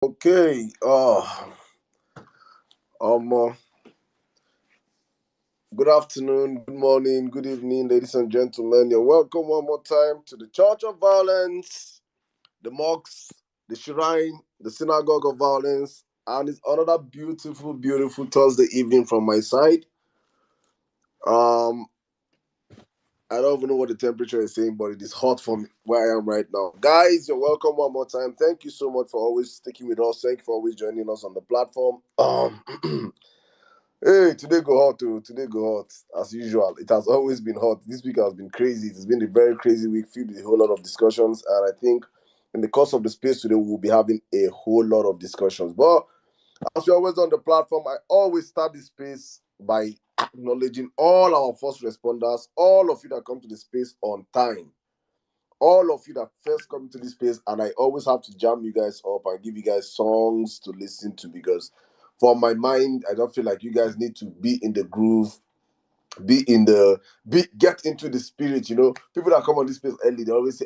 Okay. Um. Good afternoon, good morning, good evening, ladies and gentlemen. You're welcome one more time to the Church of Violence, the mosque, the shrine, the synagogue of violence, and it's another beautiful, beautiful Thursday evening from my side. Um. I don't even know what the temperature is saying, but it is hot for me where I am right now. Guys, you're welcome one more time. Thank you so much for always sticking with us. Thank you for always joining us on the platform. Hey, today go hot too. Today go hot as usual. It has always been hot. This week has been crazy. It's been a very crazy week filled with a whole lot of discussions, and I think in the course of the space today we'll be having a whole lot of discussions. But as we always on the platform, I always start the space by acknowledging all our first responders, all of you that come to the space on time, all of you that first come to this space, and I always have to jam you guys up and give you guys songs to listen to because for my mind, I don't feel like you guys need to be in the groove, get into the spirit. People that come on this space early, they always say,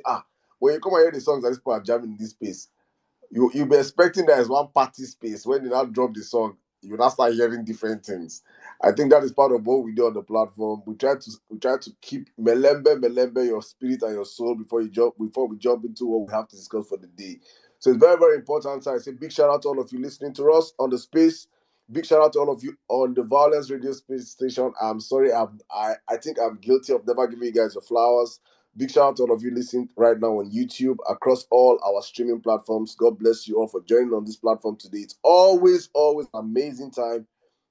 when you come and hear the songs that these people are jamming in this space, you'll be expecting there is one party space. When you now drop the song, you now start hearing different things. I think that is part of what we do on the platform. We try to keep melembe your spirit and your soul before we jump into what we have to discuss for the day. So it's very, very important. So I say big shout out to all of you listening to us on the space. Big shout out to all of you on the Violence Radio Space Station. I'm sorry, I think I'm guilty of never giving you guys your flowers. Big shout out to all of you listening right now on YouTube, across all our streaming platforms. God bless you all for joining on this platform today. It's always, always amazing time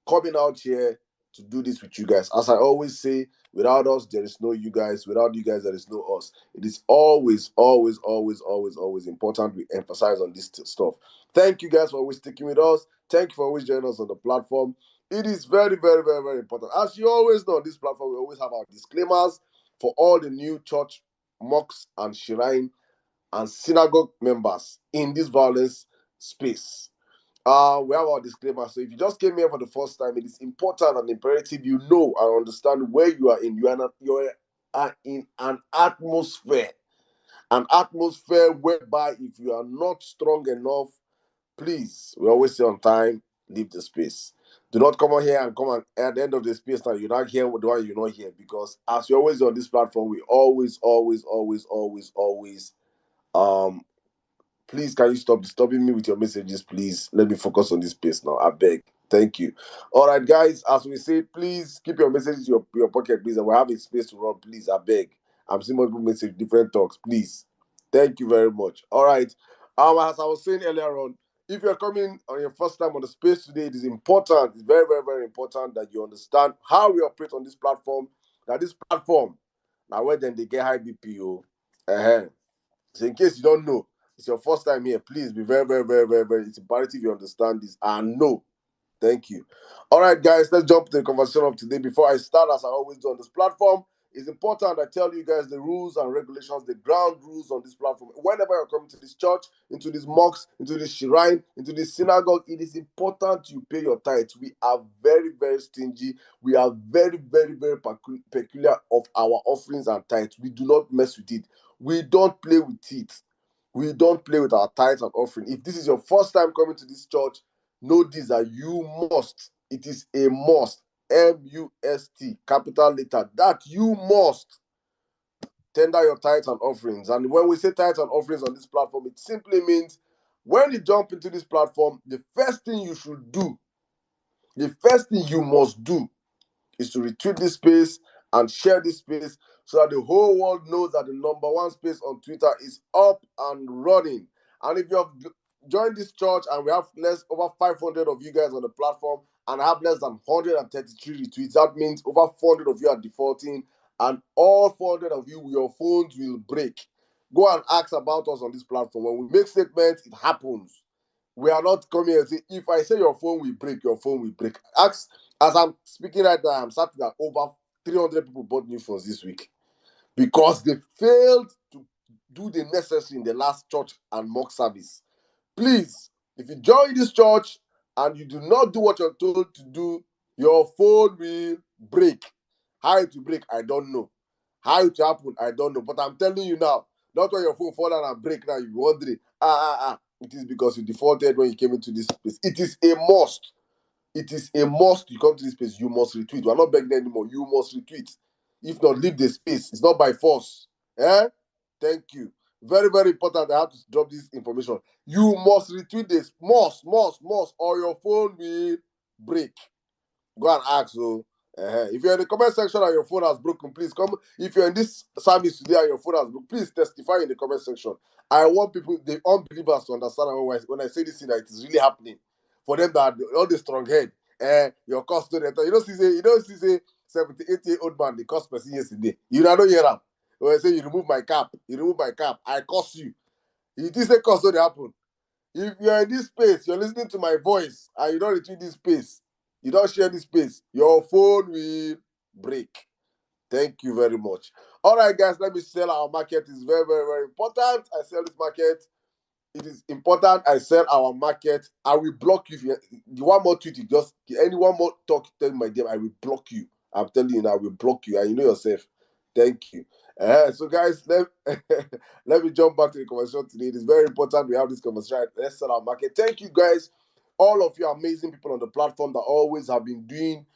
coming out here to do this with you guys. As I always say, without us, there is no you guys. Without you guys, there is no us. It is always, always, always, always, always important we emphasize on this stuff. Thank you guys for always sticking with us. Thank you for always joining us on the platform. It is very, very, very, very important. As you always know, on this platform, we always have our disclaimers for all the new church, mosques, and shrine and synagogue members in this violence space. We have our disclaimer. So if you just came here for the first time, it is important and imperative you know and understand where you are in. You are in an atmosphere whereby if you are not strong enough, please, we always say on time, leave the space. Do not come on here and come and at the end of the space now you're not here with the one you're not here because as we always do on this platform, we always, always, always, always, always please can you stop disturbing me with your messages, please. Let me focus on this space now. I beg. Thank you. All right, guys, as we say, please keep your messages in your pocket, please. And we have a space to run, please. I beg. I'm seeing multiple messages, different talks, please. Thank you very much. All right. As I was saying earlier on, if you're coming on your first time on the space today, it is important. It's very, very, very important that you understand how we operate on this platform. That this platform, now where then they get high BPO. So in case you don't know, it's your first time here, please be very, very, very, very, very, it's imperative you understand this and know. Thank you. All right, guys, let's jump to the conversation of today. Before I start, as I always do on this platform, it's important I tell you guys the rules and regulations, the ground rules on this platform. Whenever you're coming to this church, into this mosque, into this shrine, into this synagogue, it is important you pay your tithes. We are very, very stingy. We are very, very, very peculiar of our offerings and tithes. We do not mess with it. We don't play with it. We don't play with our tithes and offering. If this is your first time coming to this church, know this that you must. It is a must. MUST, capital letter. That you must tender your tithes and offerings. And when we say tithes and offerings on this platform, it simply means when you jump into this platform, the first thing you should do, the first thing you must do is to retweet this space and share this space so that the whole world knows that the number one space on Twitter is up and running. And if you have joined this church and we have over 500 of you guys on the platform and I have less than 133 retweets, that means over 400 of you are defaulting and all 400 of you, your phones will break. Go and ask about us on this platform. When we make statements, it happens. We are not coming and say, if I say your phone will break, your phone will break. Ask, as I'm speaking right now, I'm certain that over 300 people bought new phones this week because they failed to do the necessary in the last church and mock service. Please, if you join this church and you do not do what you're told to do, your phone will break. How it will break, I don't know. How it will happen, I don't know. But I'm telling you now, not when your phone fall down and break now, you're wondering, it is because you defaulted when you came into this space. It is a must. It is a must. You come to this space, you must retweet. We're not begging anymore. You must retweet. If not, leave the space. It's not by force. Eh? Thank you. Very, very important. I have to drop this information. You must retweet this. Must, or your phone will break. Go and ask. So, if you're in the comment section and your phone has broken, please come. If you're in this service today and your phone has broken, please testify in the comment section. I want people, the unbelievers, to understand when I say this thing that it is really happening. For them that all the strong head, your custody. You don't see say 78-year-old man, the cost person yesterday. You don't hear that. When I say you remove my cap, I curse you. It is a custody happen. If you're in this space, you're listening to my voice, and you don't retweet this space, you don't share this space, your phone will break. Thank you very much. All right, guys, let me sell our market. It's very, very, very important. I sell this market. It is important I sell our market. I will block you if you want more tweet. Just any one more talk, tell my DM, I will block you. I'm telling you now, I will block you, and you know yourself. Thank you. So guys, let me jump back to the conversation today. It is very important we have this conversation. Let's sell our market. Thank you, guys. All of you amazing people on the platform that always have been giving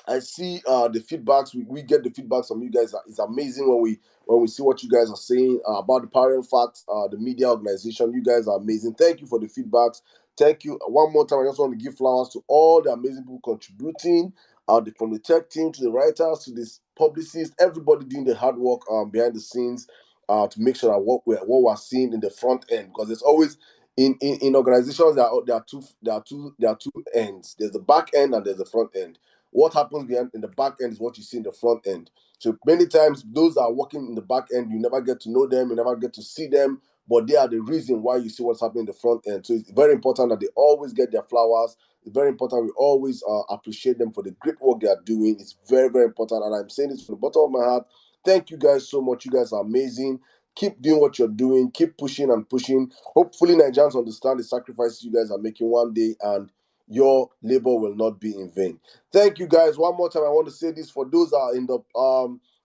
I see the feedbacks. We get the feedbacks from you guys. It's amazing when we see what you guys are saying about the Parallel Facts, the media organization. You guys are amazing. Thank you for the feedbacks. Thank you. One more time, I just want to give flowers to all the amazing people contributing, from the tech team to the writers to this publicists, everybody doing the hard work behind the scenes to make sure that what we're seeing in the front end, because there's always in organizations there are two ends. There's the back end and there's the front end. What happens behind in the back end is what you see in the front end. So many times those that are working in the back end, you never get to know them, you never get to see them, but they are the reason why you see what's happening in the front end. So it's very important that they always get their flowers. It's very important we always appreciate them for the great work they are doing. It's very, very important, and I'm saying this from the bottom of my heart. Thank you guys so much. You guys are amazing. Keep doing what you're doing. Keep pushing and pushing. Hopefully, Nigerians understand the sacrifices you guys are making one day, and your labor will not be in vain. Thank you, guys. One more time, I want to say this for those that are in the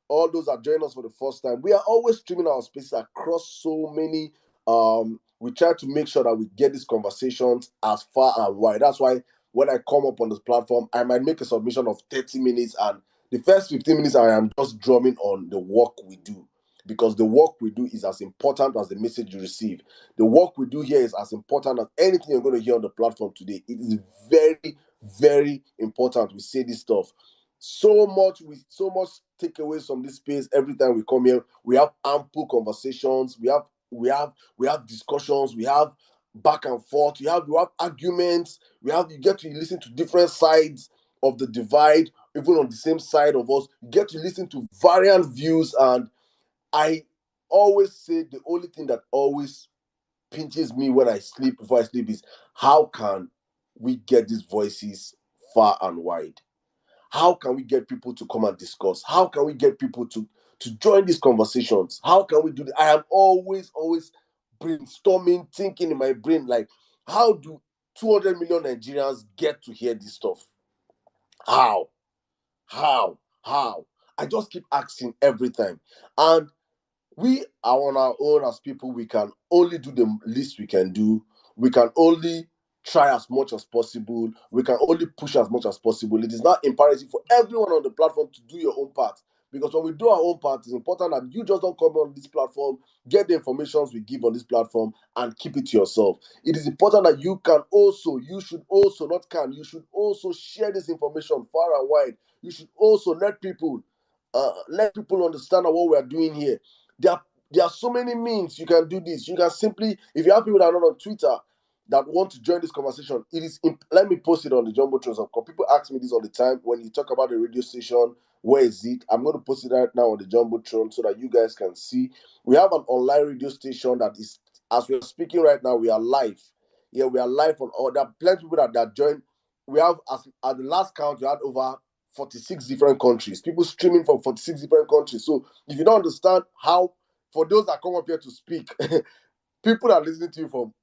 all those that join us for the first time. We are always streaming our spaces across so many. We try to make sure that we get these conversations as far and wide. That's why when I come up on this platform, I might make a submission of 30 minutes, and the first 15 minutes I am just drumming on the work we do, because the work we do is as important as the message you receive. The work we do here is as important as anything you're going to hear on the platform today. It is very, very important we say this stuff. So much takeaways from this space. Every time we come here, we have ample conversations, we have discussions, we have back and forth, we have arguments, you get to listen to different sides of the divide. Even on the same side of us, you get to listen to variant views. And I always say the only thing that always pinches me when I sleep, before I sleep, is how can we get these voices far and wide? How can we get people to come and discuss? How can we get people to join these conversations? How can we do that? I am always brainstorming, thinking in my brain, like, how do 200 million Nigerians get to hear this stuff? How? I just keep asking every time. And we are on our own as people. We can only do the least we can do. We can only try as much as possible. We can only push as much as possible. It is not imperative for everyone on the platform to do your own part. Because when we do our own part, it's important that you just don't come on this platform, get the information we give on this platform, and keep it to yourself. It is important that you should also share this information far and wide. You should also let people understand what we are doing here. There are so many means you can do this. You can simply, if you have people that are not on Twitter that want to join this conversation, let me post it on the Jumbotron. Because people ask me this all the time. When you talk about the radio station, where is it? I'm going to post it right now on the Jumbotron so that you guys can see. We have an online radio station that is, as we are speaking right now, we are live. Yeah, we are live on all. There are plenty of people that join. We have, at the last count, we had over 46 different countries. People streaming from 46 different countries. So if you don't understand how, for those that come up here to speak, people are listening to you from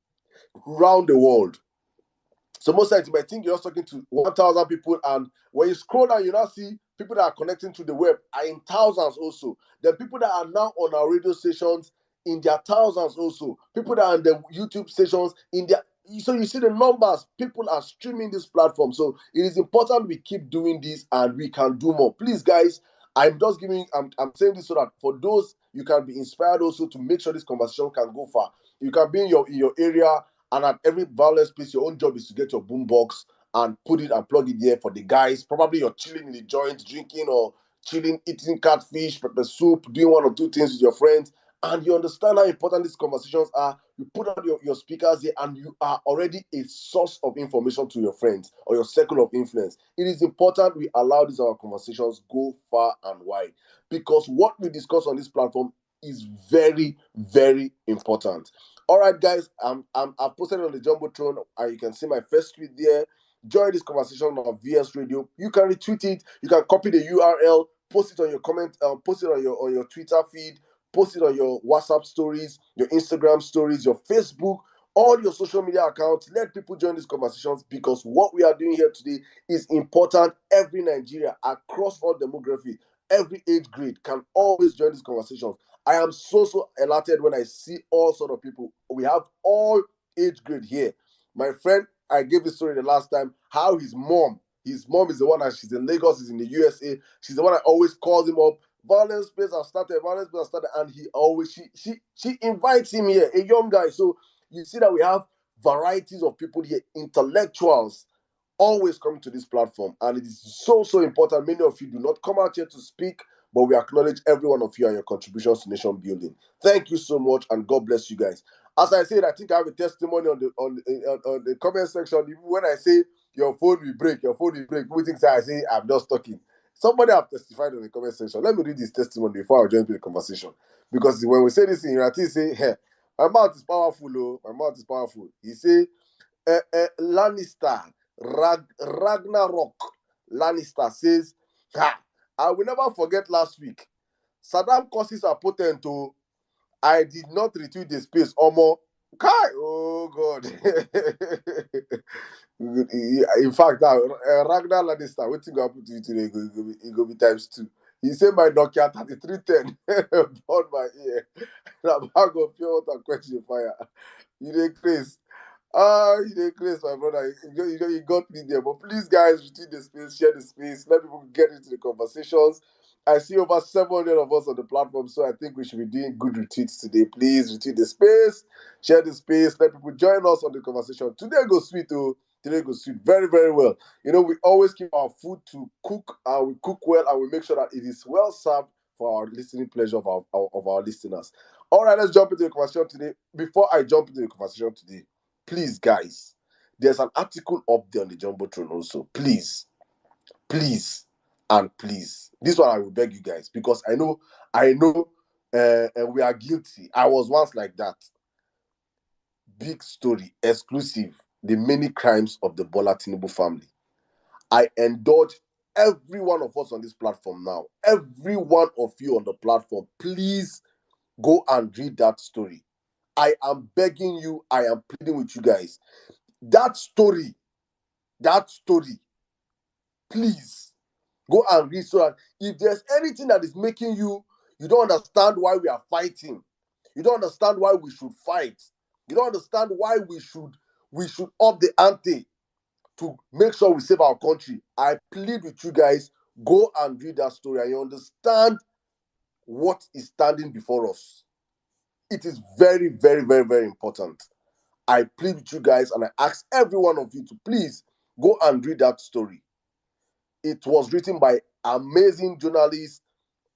around the world. So most times you might think you're just talking to 1,000 people, and when you scroll down, you now see people that are connecting to the web are in thousands also. The people that are now on our radio stations in their thousands also. People that are on the YouTube stations in their, so you see the numbers, people are streaming this platform. So it is important we keep doing this and we can do more. Please, guys, I'm saying this so that for those, you can be inspired also to make sure this conversation can go far. You can be in your area, and at every violence place, your own job is to get your boombox and put it and plug it there for the guys. Probably you're chilling in the joint, drinking or chilling, eating catfish, pepper soup, doing one or two things with your friends, and you understand how important these conversations are. You put out your speakers here, and you are already a source of information to your friends or your circle of influence. It is important we allow these our conversations go far and wide, because what we discuss on this platform is very, very important. All right, guys, I've posted on the Jumbotron, and you can see my first tweet there. Join this conversation on VS Radio. You can retweet it. You can copy the URL, post it on your comment, post it on your Twitter feed, post it on your WhatsApp stories, your Instagram stories, your Facebook, all your social media accounts. Let people join these conversations, because what we are doing here today is important. Every Nigeria, across all demography, every age grade, can always join these conversations. I am so elated when I see all sort of people. We have all age grade here. My friend, I gave this story the last time, how his mom is the one that, she's in Lagos, is in the USA. She's the one that always calls him up. Violence Space have started, and he always, she invites him here, a young guy. So you see that we have varieties of people here, intellectuals, always coming to this platform, and it is so important. Many of you do not come out here to speak, but we acknowledge every one of you and your contributions to nation building. Thank you so much, and God bless you guys. As I said, I think I have a testimony on the comment section. Even when I say your phone will break, people think I say I'm just talking. Somebody have testified in the comment section. Let me read this testimony before I join the conversation, because when we say this thing, I think say, hey, my mouth is powerful. Oh, my mouth is powerful. He say, Lannister, Ragnarok Lannister says, ha, I will never forget last week. Saddam curses are potent. Oh, I did not retweet the space. Omo, Kai, oh God. In fact, now Ragnar Lannister, what you going to do today? It go be times two. He said my Nokia 3310 burn my ear. Now bag of pure water quench the fire. You dey craze. You dey craze, my brother. You got me there. But please, guys, retweet the space, share the space, let people get into the conversations. I see over 700 of us on the platform, so I think we should be doing good retweets today. Please retweet the space, share the space, let people join us on the conversation. Today goes sweet, oh. Today goes sweet very, very well. You know, we always keep our food to cook, and we cook well, and we make sure that it is well served for our listening pleasure of our listeners. All right, let's jump into the conversation today. Before I jump into the conversation today, please, guys, there's an article up there on the Jumbotron also. Please, and please. This one I will beg you guys, because I know, we are guilty. I was once like that. Big story, exclusive, the many crimes of the Bola Tinubu family. I indulge every one of us on this platform now. Every one of you on the platform, please go and read that story. I am begging you, I am pleading with you guys. That story, please go and read, so that if there's anything that is making you don't understand why we are fighting, you don't understand why we should fight, you don't understand why we should up the ante to make sure we save our country, I plead with you guys, go and read that story, and you understand what is standing before us. It is very, very, very, very important. I plead with you guys, and I ask every one of you to please go and read that story. It was written by amazing journalists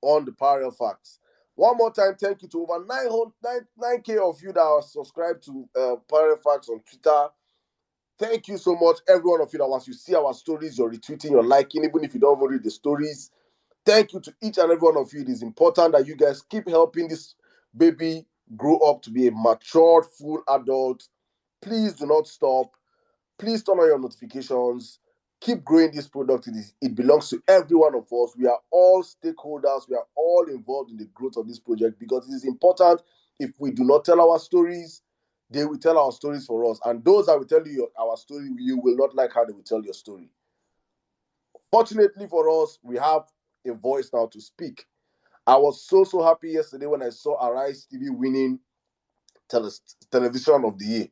on the Parallel Facts. One more time, thank you to over 9K of you that are subscribed to Parallel Facts on Twitter. Thank you so much, every one of you that once you see our stories, you're retweeting, you're liking, even if you don't read the stories. Thank you to each and every one of you. It is important that you guys keep helping this baby grow up to be a matured, full adult. Please do not stop. Please turn on your notifications. Keep growing this product. It belongs to every one of us. We are all stakeholders. We are all involved in the growth of this project, because it is important. If we do not tell our stories, they will tell our stories for us. And those that will tell you our story, you will not like how they will tell your story. Fortunately for us, we have a voice now to speak. I was so happy yesterday when I saw Arise TV winning television of the year.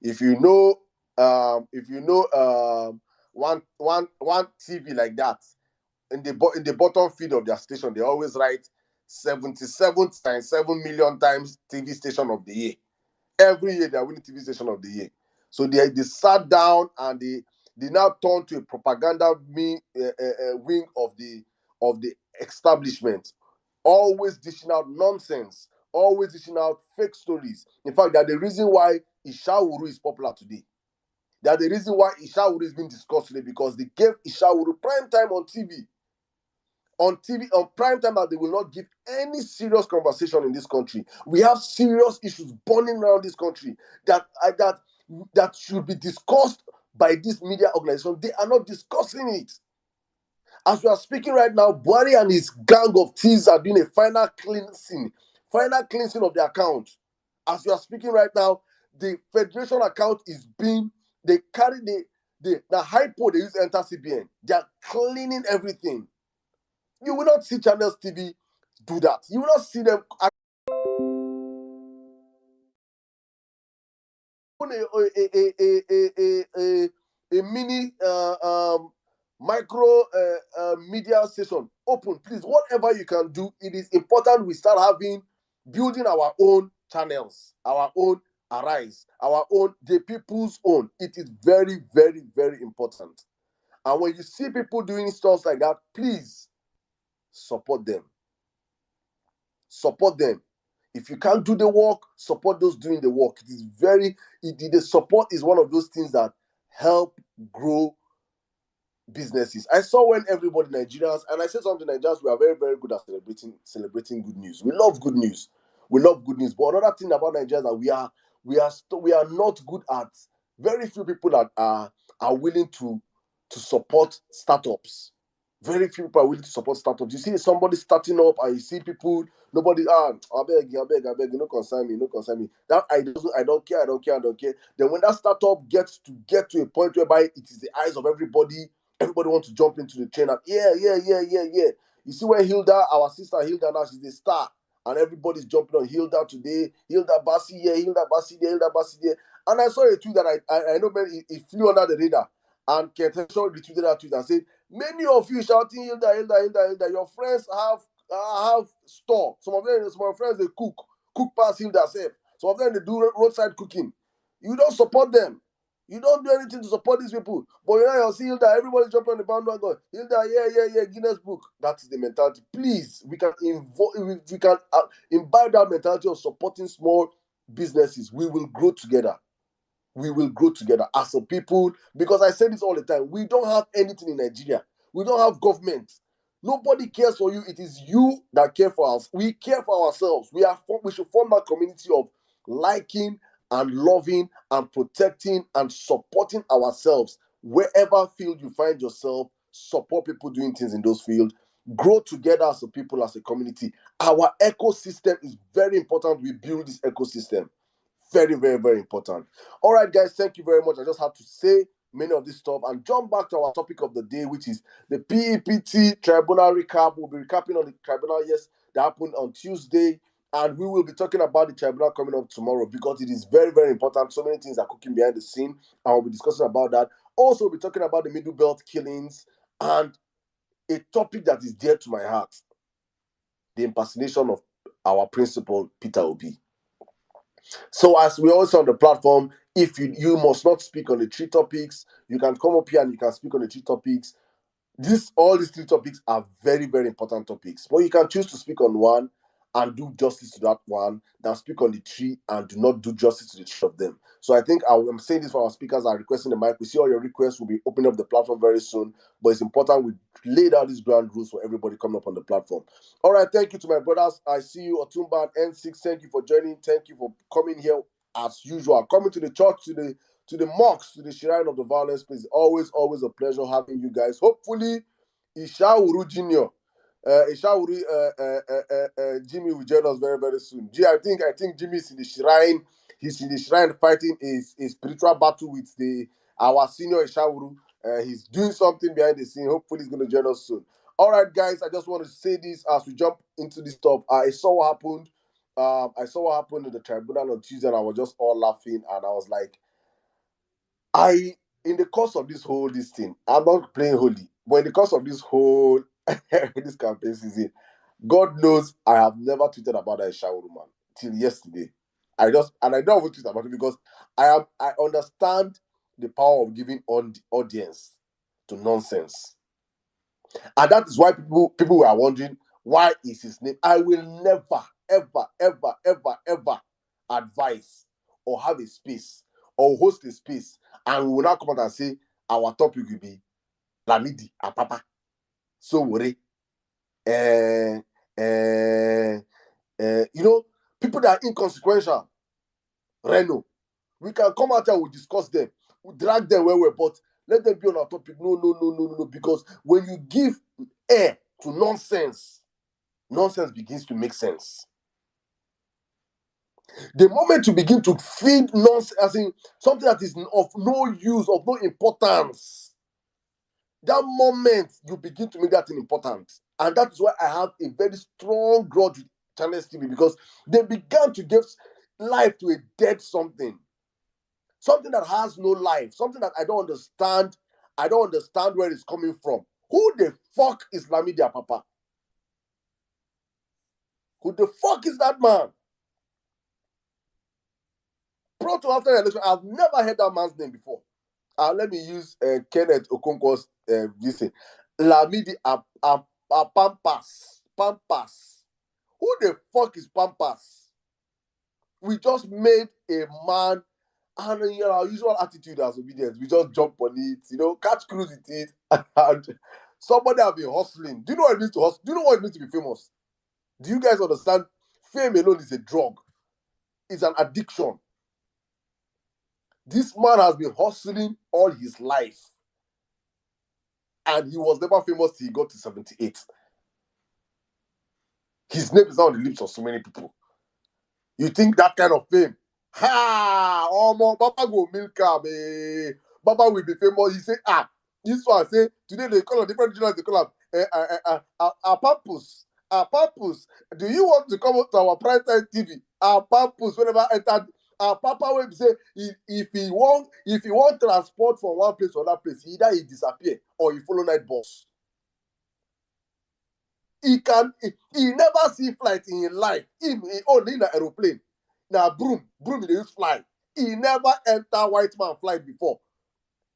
If you know, one TV like that, in the bottom feed of their station, they always write 77 million times TV station of the year. Every year they are winning TV station of the year. So they sat down and they now turn to a propaganda wing of the establishment, always dishing out nonsense, always dishing out fake stories. In fact, they're the reason why Ishawuru is popular today. They're the reason why Ishawuru is being discussed today, because they gave Ishawuru prime time on TV. On prime time, and they will not give any serious conversation in this country. We have serious issues burning around this country that should be discussed by this media organization. They are not discussing it. As we are speaking right now, Buhari and his gang of thieves are doing a final cleansing of the account. As we are speaking right now, the federation account is being, they carry the hypo they use to enter CBN. They are cleaning everything. You will not see Channels TV do that. You will not see them a mini micro media station open. Please, whatever you can do, it is important we start building our own channels, our own Arise, our own, the people's own. It is very, very, very important. And when you see people doing stuff like that, please support them. Support them. If you can't do the work, support those doing the work. The support is one of those things that help grow businesses. I saw when everybody, Nigerians, and I said something, Nigerians, we are very, very good at celebrating good news. We love good news. But another thing about Nigerians that we are not good at. Very few people that are willing to support startups. Very few people are willing to support startups. You see somebody starting up and you see people, nobody, I beg, you no concern me. That I don't care. Then when that startup gets to a point whereby it is the eyes of everybody wants to jump into the train and yeah. You see when our sister Hilda now, she's a star and everybody's jumping on Hilda today, Hilda Bassi here, Hilda Bassi there. And I saw a tweet that I know, man, it flew under the radar. And Ketenshaw retweeted that tweet and said, many of you shouting Hilda, your friends have store. Some of my friends, they cook past Hilda self. Some of them, they do roadside cooking. You don't support them. You don't do anything to support these people. But you see Hilda, everybody jumping on the bandwagon going, Hilda, yeah, Guinness Book. That is the mentality. Please, we can imbibe that mentality of supporting small businesses. We will grow together. As a people, because I say this all the time, we don't have anything in Nigeria. We don't have government. Nobody cares for you. It is you that care for us. We care for ourselves. We should form that community of liking and loving and protecting and supporting ourselves. Wherever field you find yourself, support people doing things in those fields. Grow together as a people, as a community. Our ecosystem is very important. We build this ecosystem. Very, very, very important. All right, guys, thank you very much. I just had to say many of this stuff and jump back to our topic of the day, which is the PEPT Tribunal recap. We'll be recapping on the tribunal, that happened on Tuesday, and we will be talking about the tribunal coming up tomorrow because it is very, very important. So many things are cooking behind the scene, and we'll be discussing about that. Also, we'll be talking about the MidBelt killings and a topic that is dear to my heart, the impersonation of our principal, Peter Obi. So as we also on the platform, if you must not speak on the 3 topics, you can come up here and you can speak on the 3 topics. All these 3 topics are very, very important topics. But you can choose to speak on one and do justice to that one, then speak on the 3 and do not do justice to the 3 of them. So I think I'm saying this for our speakers are requesting the mic. We see all your requests. We'll be opening up the platform very soon. But it's important we laid out these ground rules for everybody coming up on the platform. All right, thank you to my brothers. I see you, Otumba and N6. Thank you for joining. Thank you for coming here as usual. Coming to the church, to the mosque, to the shrine of the Vawulence, please. Always a pleasure having you guys. Hopefully, Ishawuru Junior. Jimmy will join us very, very soon. I think Jimmy is in the shrine. He's in the shrine fighting a spiritual battle with our senior Ishawuru. He's doing something behind the scene. Hopefully, he's going to join us soon. All right, guys, I just want to say this as we jump into this stuff. I saw what happened. I saw what happened in the tribunal on Tuesday, and I was just all laughing, and I was like, in the course of this thing, I'm not playing holy, but in the course of this whole this campaign season, God knows I have never tweeted about that shower woman till yesterday. I don't even tweet about it because I understand the power of giving on the audience to nonsense. And that is why people were wondering why is his name. I will never, ever, ever, ever, ever advise or have a space or host a space, and we will now come out and say our topic will be Lamidi Apapa. So worry. People that are inconsequential, Reno. We can come out and we discuss them. We drag them where we're, but let them be on our topic. No, because when you give air to nonsense, nonsense begins to make sense. The moment you begin to feed nonsense, as in something that is of no use, of no importance, that moment you begin to make that thing important. And that is why I have a very strong grudge with Channels TV, because they began to give life to a dead something. Something that has no life, something that I don't understand. I don't understand where it's coming from. Who the fuck is Lamidi Papa? Who the fuck is that man? Pro to after the election, I've never heard that man's name before. Let me use Kenneth Okonkwo's this thing. Lamidi Pampas. Pampas. Who the fuck is Pampas? We just made a man, and our usual attitude as obedience, we just jump on it, catch cruise with it, and somebody have been hustling. Do you know what it means to hustle? Do you know what it means to be famous? Do you guys understand? Fame alone is a drug. It's an addiction. This man has been hustling all his life, and he was never famous till he got to 78. His name is now on the lips of so many people. You think that kind of fame? Ha! Oh, Baba go milk am. Baba will be famous. He say, this one say, today they call on different journalists, they call him our purpose. Our purpose. Do you want to come to our prime time TV? Our purpose, whenever entered, our papa will say, if he want transport from one place to another place, either he disappear or he follow night bus. He never see flight in his life. He only in an aeroplane. Now broom he use fly. He never enter white man flight before.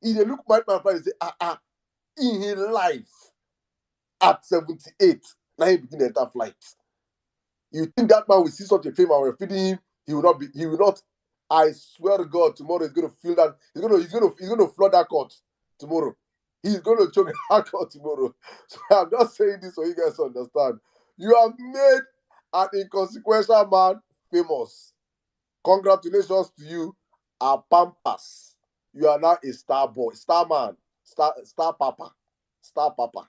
He dey look white man flight and say, in his life at 78, now he begin to enter flight. You think that man will see such a fame and we're feeding him? He will not. I swear to God, tomorrow he's gonna feel that he's gonna flood that court tomorrow. He's going to choke that court tomorrow. So I'm just saying this so you guys understand. You have made an inconsequential man famous. Congratulations to you, Pampas. You are now a star boy, star man, star papa, star papa.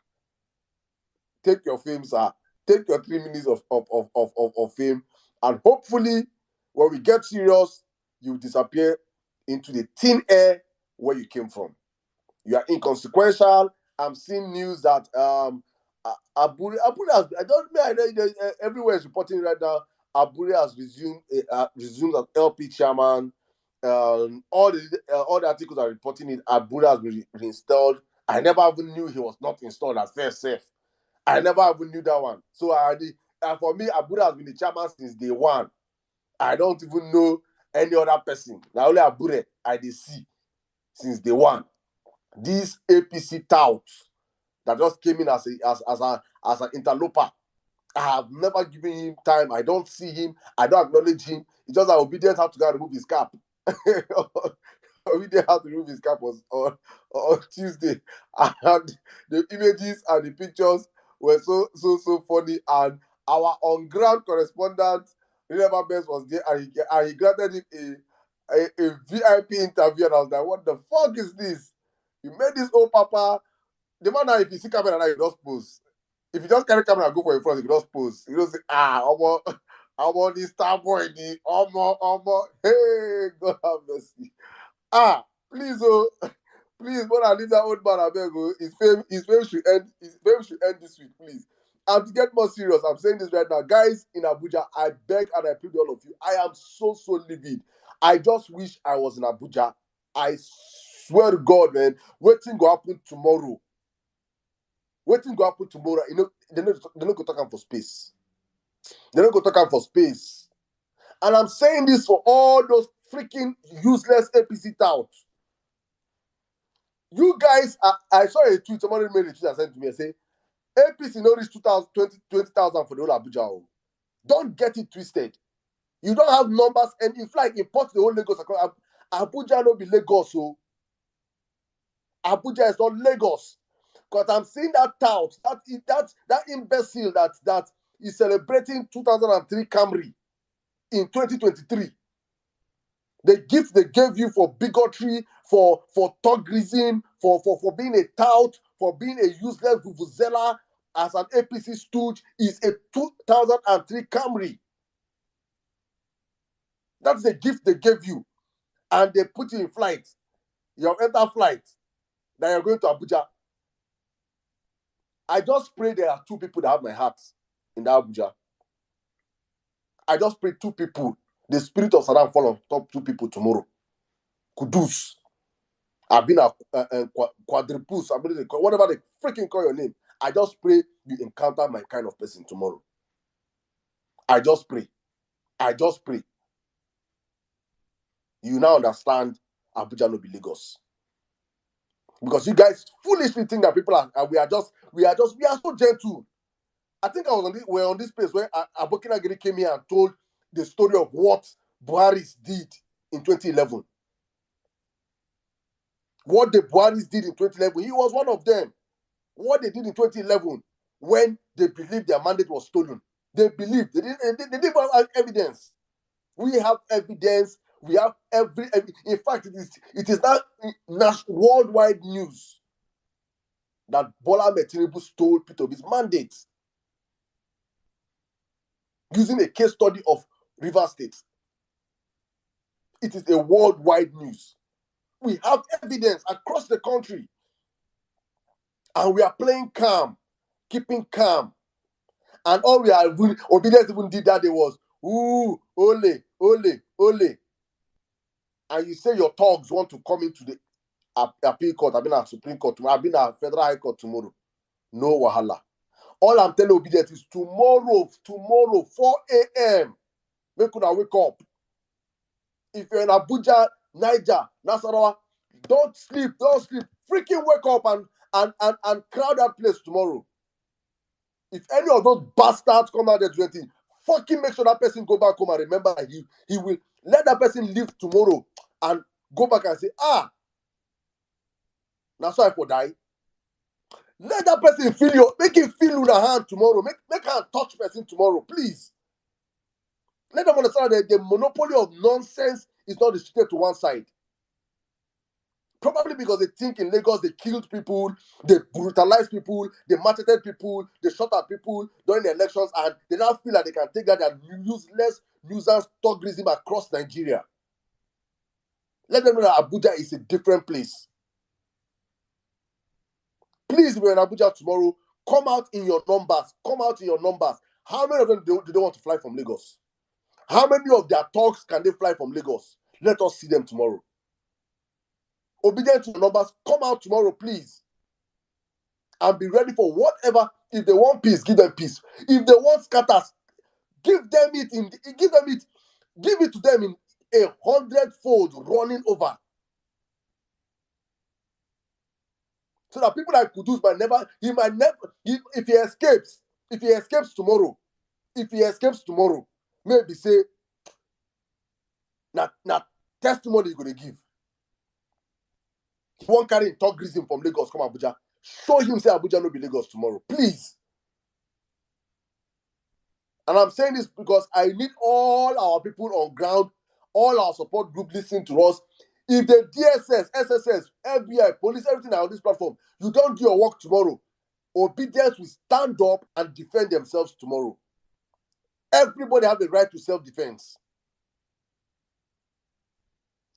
Take your fame, sir. Take your 3 minutes of fame, and hopefully, when we get serious, you disappear into the thin air where you came from. You are inconsequential. I'm seeing news that Abure has. Everywhere is reporting right now. Abure has resumed as LP chairman. All the articles are reporting it. Abure has been reinstalled. I never even knew he was not installed as first safe. I never even knew that one. So for me, Abure has been the chairman since day one. I don't even know any other person. Now only Abure I did see since day one. These APC touts that just came in as an interloper, I have never given him time. I don't see him. I don't acknowledge him. It's just that Obedient had to go and remove his cap. Obedient had to remove his cap on Tuesday. And the images and the pictures were so funny. And our on-ground correspondent, Remember Best, was there, and he granted him a VIP interview. And I was like, what the fuck is this? You made this old papa. The man now, if you see camera now, you just pose. If you just carry camera and go for your front, you just pose. You don't say, I'm on this star boy, hey, God have mercy. Please, Please, when I leave that old man, I beg you, his fame should end this week, please. And to get more serious, I'm saying this right now. Guys in Abuja, I beg and I plead with all of you. I am so livid. I just wish I was in Abuja. I swear to God, man, waiting go happen tomorrow. Waiting go happen tomorrow. You know, they're not go talk for space. They're not go talk for space. And I'm saying this for all those freaking useless APC touts. You guys, I saw a tweet, somebody made a tweet and sent to me and say, APC no reach 20,000 for the whole Abuja. Don't get it twisted. You don't have numbers, and if like import the whole Lagos across, Abuja no be Lagos, so Abuja is not Lagos. Because I'm seeing that tout, that imbecile that is celebrating 2003 Camry in 2023. The gift they gave you for bigotry, for thuggism, for being a tout, for being a useless vuvuzela as an APC stooge is a 2003 Camry. That's the gift they gave you. And they put you in flight. You enter flight. Then you're going to Abuja. I just pray there are two people that have my heart in the Abuja. I just pray two people. The spirit of Saddam fall on top two people tomorrow. Kudus. I've been a quadrupus. I've been whatever they freaking call your name. I just pray you encounter my kind of person tomorrow. I just pray. I just pray. You now understand Abuja no be Lagos. Because you guys foolishly think that people are we are so gentle. I think we're on this place where Abokina Giri came here and told the story of what Buhari's did in 2011. What the Buhari's did in 2011, he was one of them. What they did in 2011 when they believed their mandate was stolen. They believed. They didn't have evidence. We have evidence. We have every in fact, it is now worldwide news that Bola Ahmed Tinubu stole Peter Obi's mandate using a case study of Rivers State. It is a worldwide news. We have evidence across the country. And we are playing calm, keeping calm. And all we are obedience even did that day was, ooh, ole, ole, ole. And you say your thugs want to come into the appeal court. I've been at Supreme Court. I've been at Federal High Court tomorrow. No wahala. All I'm telling obedience is tomorrow, 4 a.m. Make una wake up. If you're in Abuja, Niger, Nasarawa, don't sleep. Freaking wake up and crowd that place tomorrow. If any of those bastards come out there 20, fucking make sure that person go back home and remember he will let that person live tomorrow and go back and say, that's why I could die. Let that person make him feel with a hand tomorrow. Make her touch person tomorrow, please. Let them understand that the monopoly of nonsense is not restricted to one side. Probably because they think in Lagos they killed people, they brutalized people, they macheted people, they shot at people during the elections, and they now feel like they can take that and useless nuisance thuggism across Nigeria. Let them know that Abuja is a different place. Please, if you're in Abuja tomorrow, come out in your numbers. How many of them do they want to fly from Lagos? How many of their talks can they fly from Lagos? Let us see them tomorrow. Obedient to your numbers, come out tomorrow, please. And be ready for whatever. If they want peace, give them peace. If they want scatters, give it to them in 100-fold running over. So that people like Kudus if he escapes tomorrow, maybe say, na testimony he's going to give. He won't carry thuggism from Lagos, come Abuja. Show him say Abuja no be Lagos tomorrow, please. And I'm saying this because I need all our people on ground, all our support group listening to us. If the DSS, SSS, FBI, police, everything are on this platform, you don't do your work tomorrow, obedience will stand up and defend themselves tomorrow. Everybody has the right to self-defense.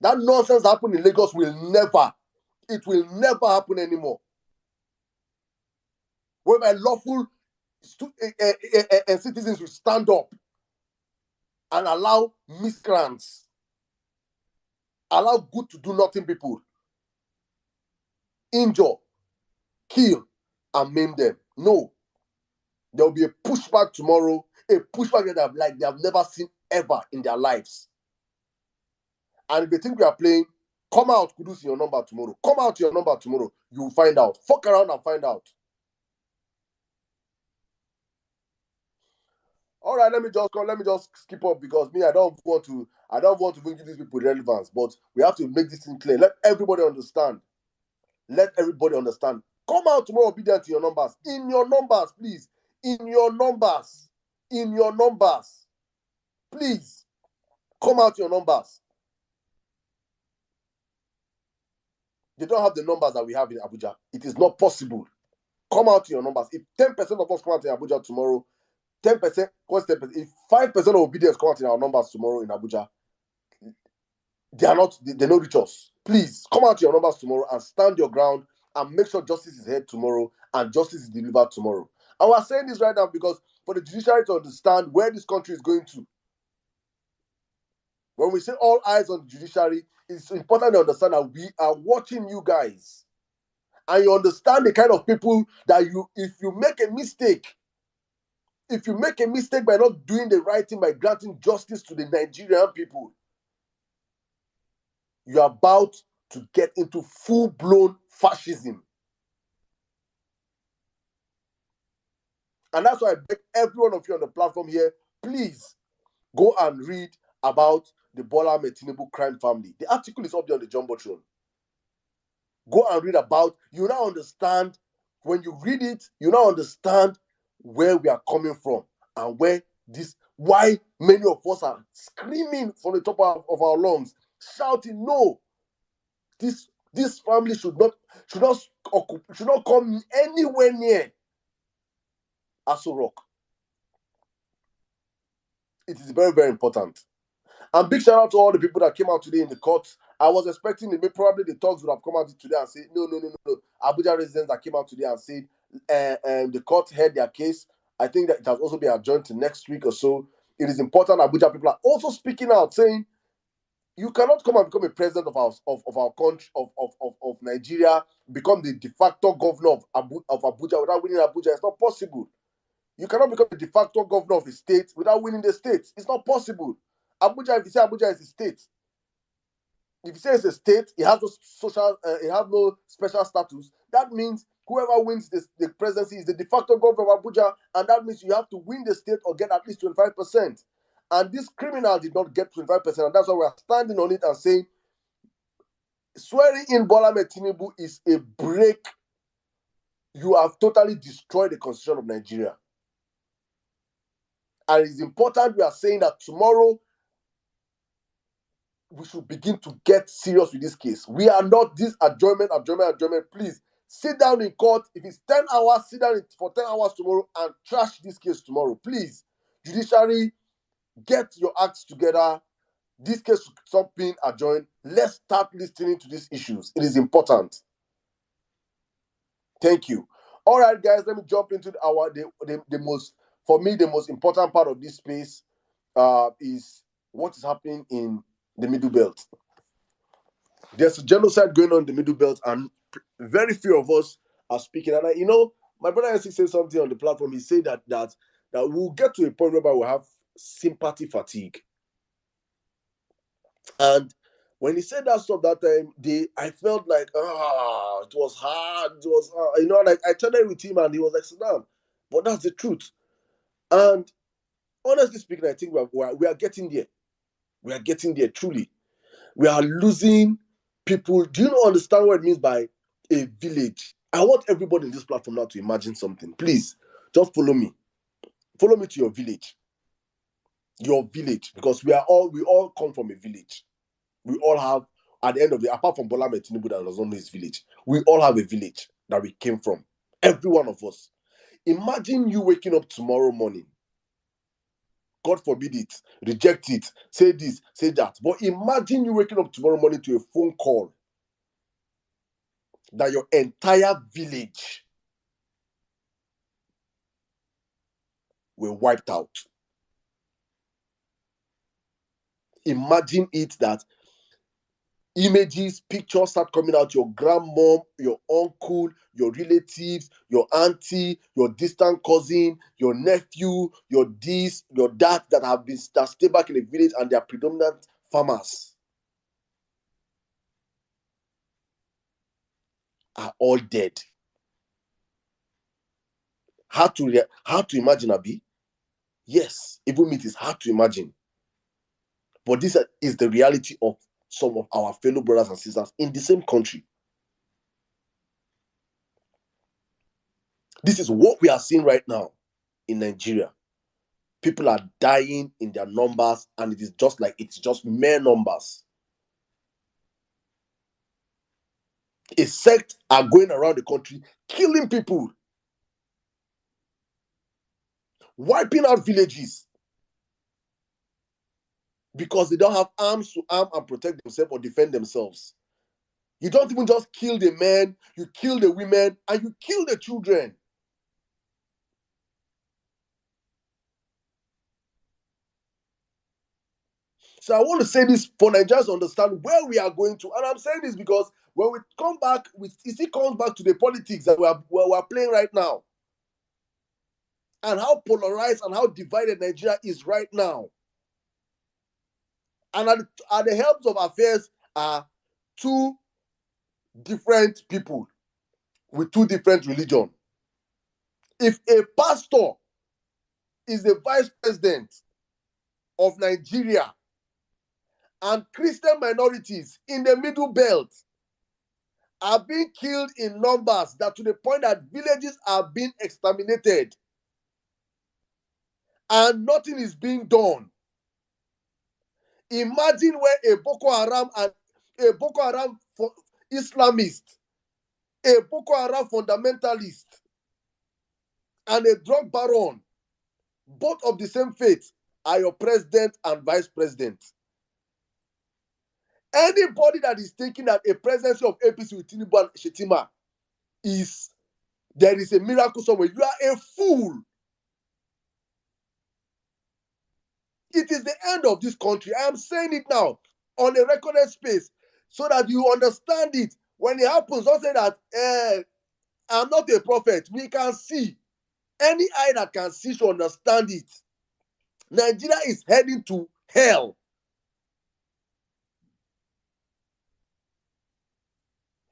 That nonsense happening in Lagos will never, It will never happen anymore. Whereby lawful citizens will stand up and allow miscreants, allow good to do nothing people injure, kill, and maim them. No. There will be a pushback tomorrow, a pushback that they have never seen ever in their lives. And if they think we are playing, come out, Kudus, your number tomorrow. Come out your number tomorrow. You will find out. Fuck around and find out. All right, let me just skip up because me, I don't want to bring these people relevance, but we have to make this thing clear. Let everybody understand. Let everybody understand. Come out tomorrow, obedient to your numbers. In your numbers, please. In your numbers. In your numbers. Please. Come out your numbers. They don't have the numbers that we have in Abuja. It is not possible. Come out to your numbers. If 10% of us come out in Abuja tomorrow, 10%, what's 10%? If 5% of obedience come out in our numbers tomorrow in Abuja, they don't reach us. Please come out to your numbers tomorrow and stand your ground and make sure justice is heard tomorrow and justice is delivered tomorrow. And we're saying this right now because for the judiciary to understand where this country is going to. When we say all eyes on the judiciary, it's important to understand that we are watching you guys. And you understand the kind of people that if you make a mistake by not doing the right thing, by granting justice to the Nigerian people, you are about to get into full-blown fascism. And that's why I beg every one of you on the platform here, please go and read about the Bola Ahmed Tinubu crime family. The article is up there on the Jumbotron. Go and read about, you now understand, when you read it, you now understand where we are coming from and why many of us are screaming from the top of our lungs, shouting, no, this family should not come anywhere near Aso Rock. It is very, very important. And big shout out to all the people that came out today in the courts. I was expecting probably the thugs would have come out today and said, no. Abuja residents that came out today and said the court heard their case. I think that it has also been adjourned to next week or so. It is important Abuja people are also speaking out, saying you cannot come and become a president of our country, of Nigeria, become the de facto governor of Abuja without winning Abuja. It's not possible. You cannot become the de facto governor of a state without winning the state. It's not possible. Abuja, if you say Abuja is a state, if you say it's a state, it has no special status. That means whoever wins the presidency is the de facto governor of Abuja, and that means you have to win the state or get at least 25%. And this criminal did not get 25%, and that's why we are standing on it and saying swearing in Bola Ahmed Tinubu is a break. You have totally destroyed the constitution of Nigeria. And it's important we are saying that tomorrow we should begin to get serious with this case. We are not this adjournment. Please sit down in court. If it's 10 hours, sit down for 10 hours tomorrow and trash this case tomorrow. Please, judiciary, get your acts together. This case should stop being adjourned. Let's start listening to these issues. It is important. Thank you. All right, guys, let me jump into the most important part of this space is what is happening in the Middle Belt. There's a genocide going on in the Middle Belt, and very few of us are speaking. And my brother Essie said something on the platform. He said that we'll get to a point where we'll have sympathy fatigue. And when he said that stuff that time, I felt like, it was hard. It was, like I chatted with him and he was like, Saddam, but that's the truth. And honestly speaking, I think we are getting there. We are getting there, truly. We are losing people. Do you not understand what it means by a village? I want everybody in this platform now to imagine something. Please, just follow me. Follow me to your village. Your village. Because we all come from a village. We all have, at the end of the day, apart from Bola Ahmed Tinubu that was on his village, we all have a village that we came from. Every one of us. Imagine you waking up tomorrow morning. God forbid it. Reject it. Say this, say that. But imagine you waking up tomorrow morning to a phone call that your entire village were wiped out. Imagine it that images, pictures start coming out, your grandmom, your uncle, your relatives, your auntie, your distant cousin, your nephew, your this, your that that stay back in the village and they are predominant farmers are all dead. Hard to imagine, Abi. Yes, even it is hard to imagine. But this is the reality of some of our fellow brothers and sisters in the same country. This is what we are seeing right now in Nigeria. People are dying in their numbers, and it's just mere numbers. A sect are going around the country killing people, wiping out villages because they don't have arms to arm and protect themselves or defend themselves. You don't even just kill the men, you kill the women, and you kill the children. So I want to say this for Nigerians to understand where we are going to. And I'm saying this because when we come back, it still comes back to the politics that we're playing right now. And how polarized and how divided Nigeria is right now. And at the helms of affairs are two different people with two different religions. If a pastor is the vice president of Nigeria and Christian minorities in the MidBelt are being killed in numbers that to the point that villages are being exterminated and nothing is being done. Imagine where a Boko Haram and a Boko Haram Islamist, a Boko Haram fundamentalist, and a drug baron, both of the same faith, are your president and vice president. Anybody that is thinking that a presidency of APC with Tinubu and Shetima there is a miracle somewhere, you are a fool. It is the end of this country. I am saying it now on a recorded space so that you understand it. When it happens, don't say that I'm not a prophet. We can see. Any eye that can see should understand it. Nigeria is heading to hell.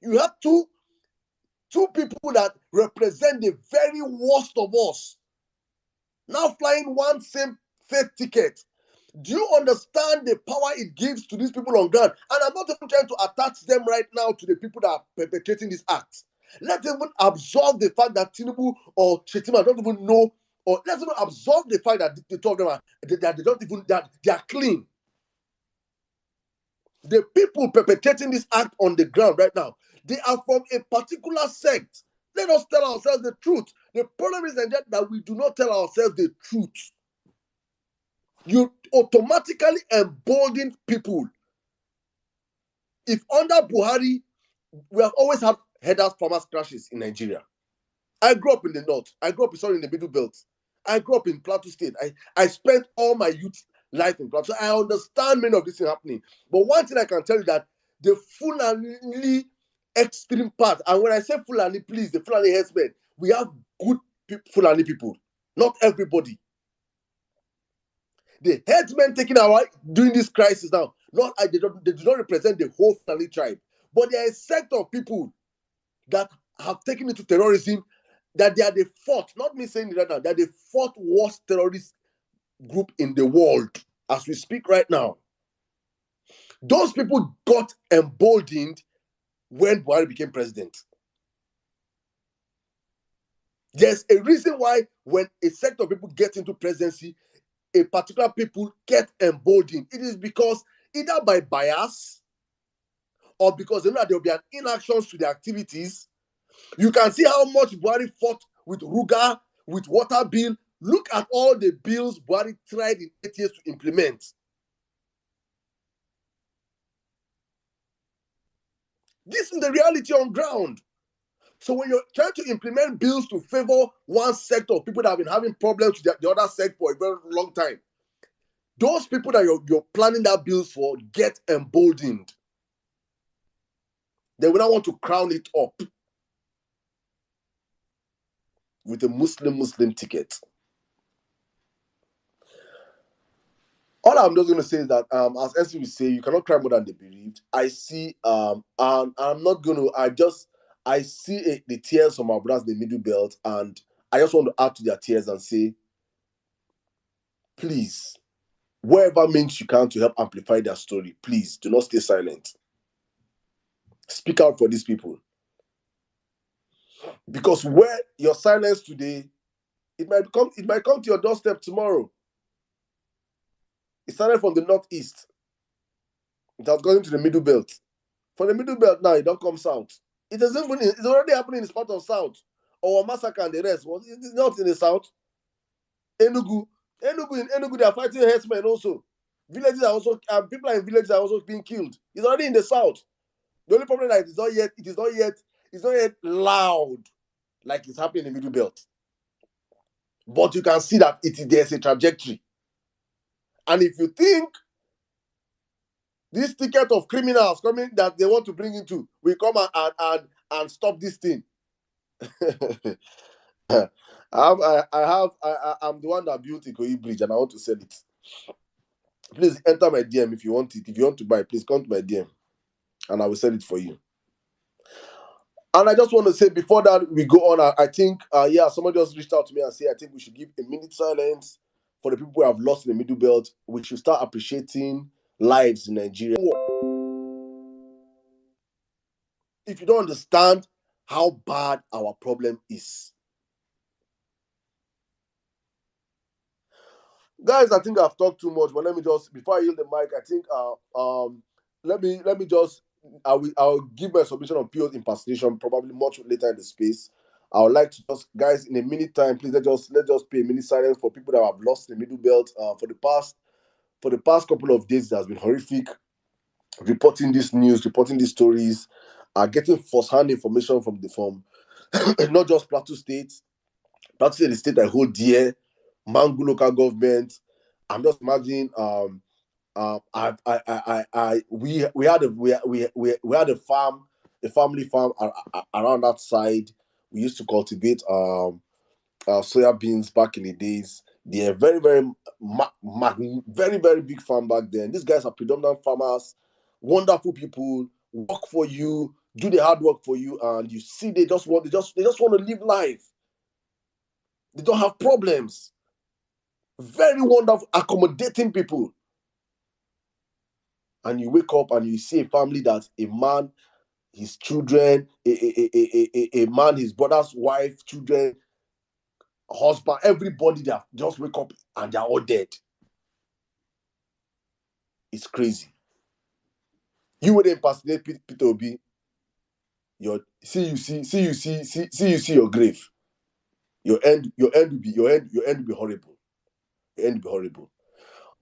You have two people that represent the very worst of us now flying one same faith ticket. Do you understand the power it gives to these people on ground? And I'm not even trying to attach them right now to the people that are perpetrating this act. Let's even absorb the fact that Tinubu or Shetima don't even know, or let's even absorb the fact that the two of them that they are clean. The people perpetrating this act on the ground right now, they are from a particular sect. Let us tell ourselves the truth. The problem is that we do not tell ourselves the truth. You automatically embolden people. If under Buhari, we have always had headers farmers crashes in Nigeria. I grew up in the north. I grew up in the MidBelt. I grew up in Plateau State. I spent all my youth life in Plateau. So I understand many of this things happening. But one thing I can tell you that the Fulani extreme part, and when I say Fulani, please, the Fulani herdsmen, we have good Fulani people. Not everybody. The headsmen taking our during this crisis now, they do not represent the whole Fulani tribe, but there is a sect of people that have taken into terrorism, that they are the fourth, not me saying it right now, they're the fourth worst terrorist group in the world as we speak right now. Those people got emboldened when Buhari became president. There's a reason why when a sect of people get into presidency, a particular people get emboldened. It is because either by bias or because they know that there will be an inaction to their activities. You can see how much Buhari fought with Ruga, with water bill. Look at all the bills Buhari tried in 8 years to implement. This is the reality on ground. So when you're trying to implement bills to favor one sector of people that have been having problems with the other sector for a very long time, those people that you're planning that bills for get emboldened. They will not want to crown it up with a Muslim ticket. All I'm just going to say is that, as SC will say, you cannot cry more than the bereaved. I see, and I'm not going to, I see the tears from our brothers in the middle belt, and I just want to add to their tears and say, please, wherever means you can to help amplify their story, please do not stay silent. Speak out for these people. Because where your silence today, it might come to your doorstep tomorrow. It started from the northeast. It has gone into the middle belt. From the middle belt now, it don't come south. It's already happening in this part of south. Our massacre and the rest it's not in the south. Enugu, in Enugu, they are fighting herdsmen also. Villages are also people in villages are also being killed. It's already in the south. The only problem is it is not yet loud like it's happening in the middle belt. But you can see that there's a trajectory. And if you think this ticket of criminals coming that they want to bring into will come and stop this thing, I'm the one that built Ikoyi Bridge and I want to sell it. Please enter my DM if you want it. If you want to buy, please come to my DM and I will sell it for you. And I just want to say before that we go on, I think, somebody just reached out to me and said, I think we should give a minute silence for the people who have lost in the middle belt. We should start appreciating lives in Nigeria. If you don't understand how bad our problem is. Guys, I think I've talked too much, but let me just, before I yield the mic, I think let me just, I'll give my submission on PO's impersonation probably much later in the space. I would like to just, guys, in a minute time, please let's just pay a minute silence for people that have lost the middle belt. For the past couple of days, it has been horrific. Reporting this news, reporting these stories, getting first-hand information from not just Plateau State. Plateau State is the state I hold dear. Mangu local government. I'm just imagining. We had a farm, a family farm around that side. We used to cultivate soya beans back in the days. They're very very big farm back then. These guys are predominant farmers, wonderful people, work for you, do the hard work for you, and you see they just want to live life. They don't have problems. Very wonderful, accommodating people. And you wake up and you see a family that a man, his children, a man, his brother's wife, children, husband, everybody that just wake up and they're all dead. It's crazy. You would impersonate Peter Obi. See your grave. Your end will be horrible. Your end will be horrible.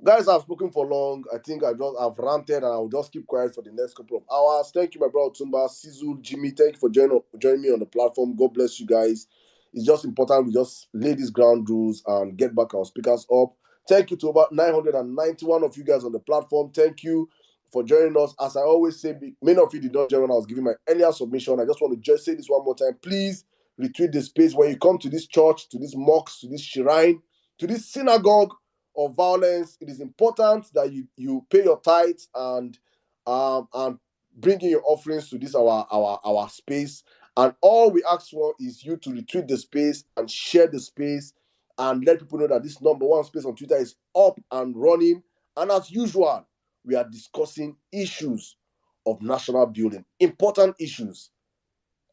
Guys, I've spoken for long. I think I've ranted and I'll just keep quiet for the next couple of hours. Thank you, my brother Tumba, Sizzle, Jimmy. Thank you for joining me on the platform. God bless you guys. It's just important we just lay these ground rules and get back our speakers up. Thank you to over 991 of you guys on the platform. Thank you for joining us. As I always say, many of you did not join when I was giving my earlier submission. I just want to just say this one more time. Please retweet the space when you come to this church, to this mosque, to this shrine, to this synagogue of Vawulence. It is important that you pay your tithes and bring in your offerings to this our space. And all we ask for is you to retweet the space and share the space and let people know that this number one space on Twitter is up and running. And as usual, we are discussing issues of national building, important issues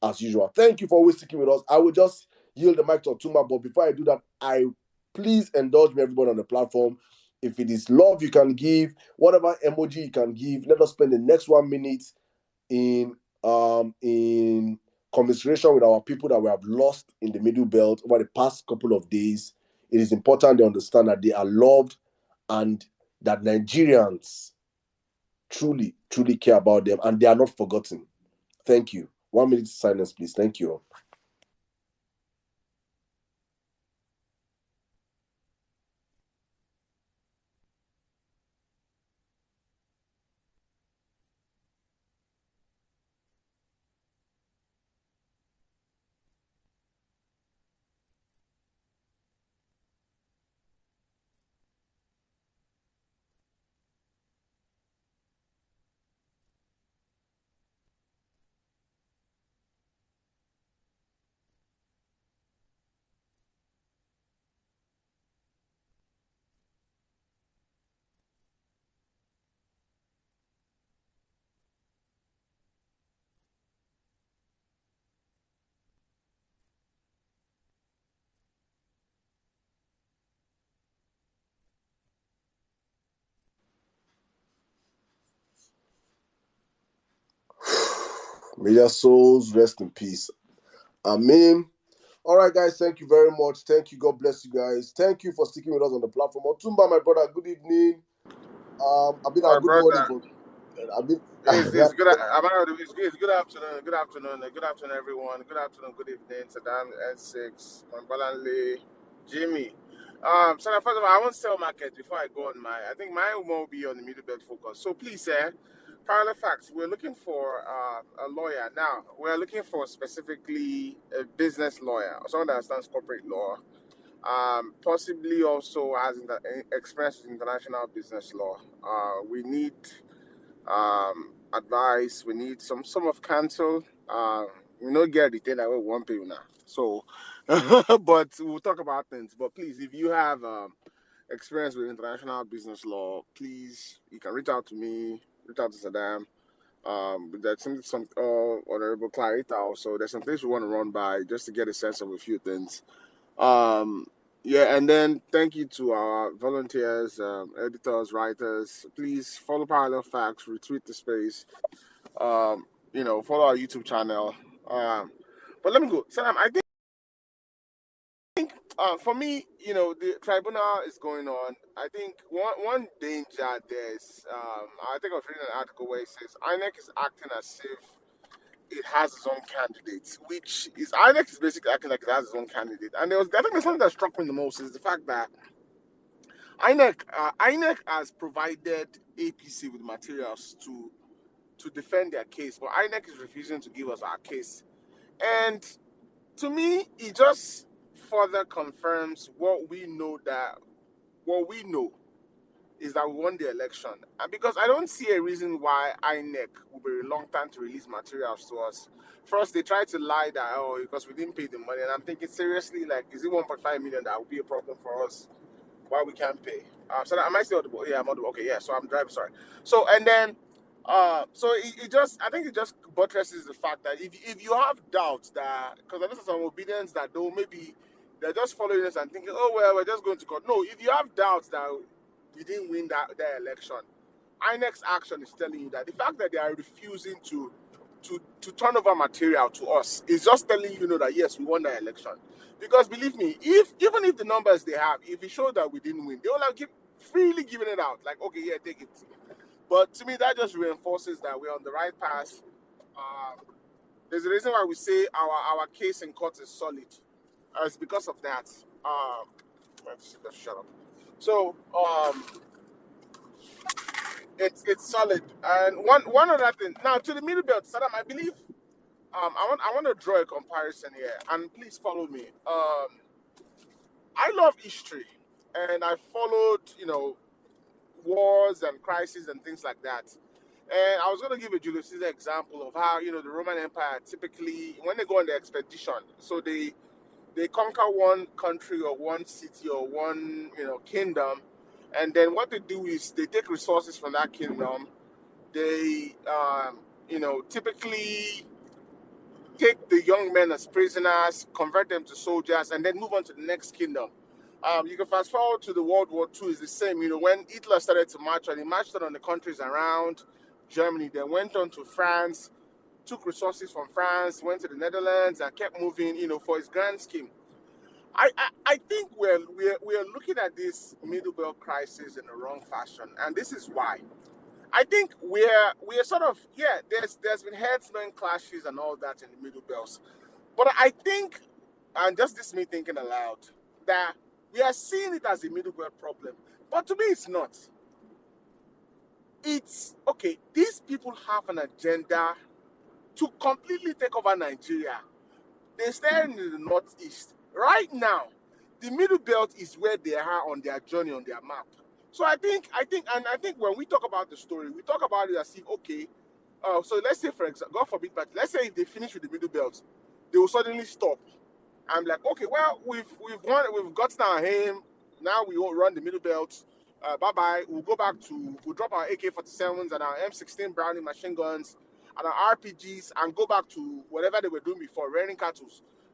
as usual. Thank you for always sticking with us. I will just yield the mic to Otuma, but before I do that, please indulge me, everybody on the platform. If it is love you can give, whatever emoji you can give, let us spend the next 1 minute in commiseration with our people that we have lost in the middle belt over the past couple of days. It is important to understand that they are loved and that Nigerians truly care about them and they are not forgotten. Thank you. 1 minute silence, please. Thank you. May their souls rest in peace. Amen. All right, guys. Thank you very much. Thank you. God bless you guys. Thank you for sticking with us on the platform. Otumba, my brother. Good evening. I've been a good morning. I've been. It's good. It's good afternoon. Good afternoon. Good afternoon, everyone. Good afternoon. Good evening. Saddam S6, Mambalanle, Jimmy. So now, first of all, I want to sell market before I go on my. I think mine will be on the MidBelt focus. So please, parallel facts. We're looking for a lawyer now. We're looking for specifically a business lawyer, or someone that understands corporate law. Possibly also has experience with international business law. We need advice. We need some of counsel. We not get retained away one pay now. So, but we'll talk about things. But please, if you have experience with international business law, please you can reach out to me. Reach out to Saddam. There's some Honorable Clarita also. There's some things we want to run by just to get a sense of a few things. Yeah, and then thank you to our volunteers, editors, writers. Please follow Parallel Facts, retweet the space. Follow our YouTube channel. But let me go. Sam, I think for me, the tribunal is going on. I think one danger there is, I think I was reading an article where it says INEC is acting as if it has its own candidate, which is INEC is basically acting like it has its own candidate. And I think something that struck me the most is the fact that INEC has provided APC with materials to defend their case, but INEC is refusing to give us our case. And to me, it just further confirms what we know is that we won the election. And because I don't see a reason why INEC will be reluctant to release materials to us. First, they tried to lie that, because we didn't pay the money. And I'm thinking, seriously, like, is it 1.5 million that will be a problem for us? Why we can't pay? So am I still audible? Yeah, I'm audible. Okay, yeah. So I'm driving. Sorry. So and then, I think it just buttresses the fact that if you have doubts that, because there's some obedience that though maybe they're just following us and thinking, oh well, we're just going to court. No, if you have doubts that we didn't win that election, INEC's action is telling you that the fact that they are refusing to turn over material to us is just telling you that yes, we won that election. Because believe me, even if the numbers they have, if it showed that we didn't win, they will have freely given it out. Like, okay, yeah, take it. But to me, that just reinforces that we're on the right path. There's a reason why we say our case in court is solid. It's because of that. Let's shut up. So it's solid. And one other thing. Now to the MidBelt, Saddam, I believe. I want to draw a comparison here, and please follow me. I love history, and I followed, wars and crises and things like that. And I was going to give a Julius Caesar example of how, the Roman Empire typically, when they go on the expedition, so they conquer one country or one city or one, kingdom, and then what they do is they take resources from that kingdom. They, typically take the young men as prisoners, convert them to soldiers, and then move on to the next kingdom. You can fast forward to the World War II, is the same. When Hitler started to march on, he marched on the countries around Germany, then went on to France, took resources from France, went to the Netherlands, and kept moving, for his grand scheme. I think we're looking at this Middle Belt crisis in the wrong fashion, and this is why. I think we're sort of, yeah. There's been headsmen clashes and all that in the middle belts, but I think, and just this me thinking aloud, that we are seeing it as a middle belt problem, but to me it's not. It's okay. These people have an agenda to completely take over Nigeria. They stand in the northeast right now. The middle belt is where they are on their journey, on their map. So I think when we talk about the story, we talk about it as if, okay, so let's say, for example, God forbid, but let's say if they finish with the middle belt, they will suddenly stop. I'm like, okay, well, we've won, we've gotten our aim. Now we will run the middle belt. Bye bye. We'll drop our AK-47s and our M16 Browning machine guns and our RPGs and go back to whatever they were doing before, rearing cattle.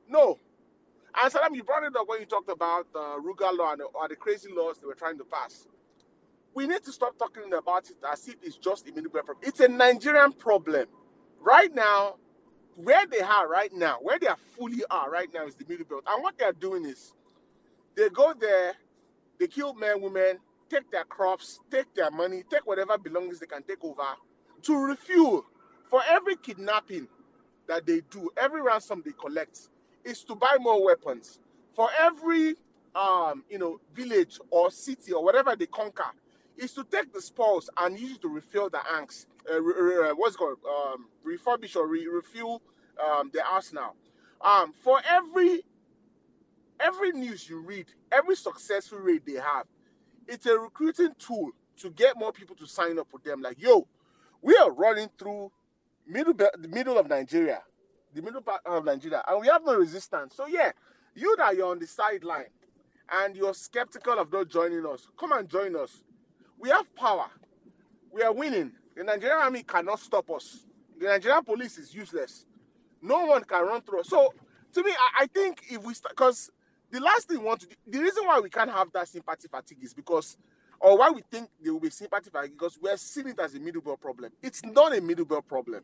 No. And Saddam, you brought it up when you talked about the Ruga law and the crazy laws they were trying to pass. We need to stop talking about it as if it's just a middle belt problem. It's a Nigerian problem. Right now, where they are right now, where they are fully are right now is the middle belt. And what they are doing is they go there, they kill men, women, take their crops, take their money, take whatever belongings they can take over to refuel. For every kidnapping that they do, every ransom they collect is to buy more weapons. For every village or city or whatever they conquer, is to take the spoils and use it to refill the anks. What's it called? Refurbish or refuel the arsenal. For every news you read, every successful raid they have, it's a recruiting tool to get more people to sign up with them. Like, yo, we are running through the middle of Nigeria, the middle part of Nigeria, and we have no resistance. So yeah, you that you're on the sideline and you're skeptical of not joining us, come and join us. We have power. We are winning. The Nigerian army cannot stop us. The Nigerian police is useless. No one can run through us. So to me, I think if we start, because the last thing we want to do, the reason why we can't have that sympathy fatigue is because, or why we think there will be sympathy fatigue, because we are seeing it as a middle belt problem. It's not a middle belt problem.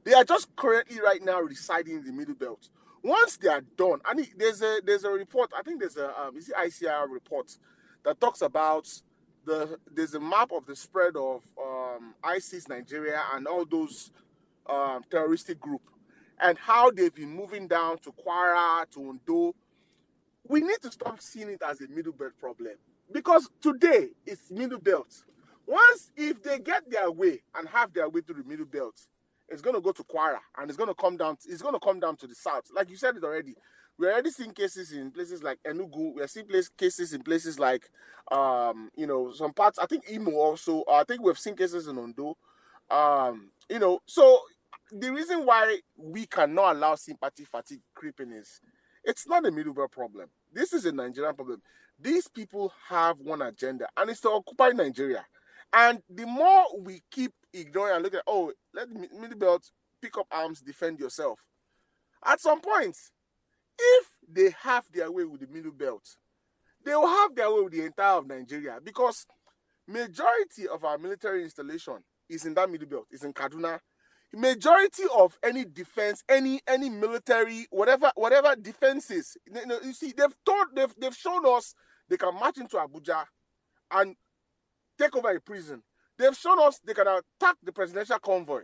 They are just currently right now residing in the middle belt. Once they are done, and there's a report, I think there's a is it ICR report that talks about there's a map of the spread of ISIS Nigeria and all those terroristic group and how they've been moving down to Kwara, to Ondo. We need to stop seeing it as a middle belt problem because today it's middle belt. Once, if they get their way and have their way to the middle belt, it's going to go to Kwara and it's going to come down. It's going to come down to the south. Like you said it already. We're already seeing cases in places like Enugu. We're seeing cases in places like, some parts. I think Imo also. I think we've seen cases in Ondo. So the reason why we cannot allow sympathy fatigue creeping is it's not a middle belt problem. This is a Nigerian problem. These people have one agenda, and it's to occupy Nigeria. And the more we keep ignoring and looking at, let the middle belt pick up arms, defend yourself. At some point, if they have their way with the middle belt, they will have their way with the entire of Nigeria because majority of our military installation is in that middle belt, is in Kaduna. Majority of any defense, any military, whatever defenses, you see, they've shown us they can march into Abuja and take over a prison. They've shown us they can attack the presidential convoy,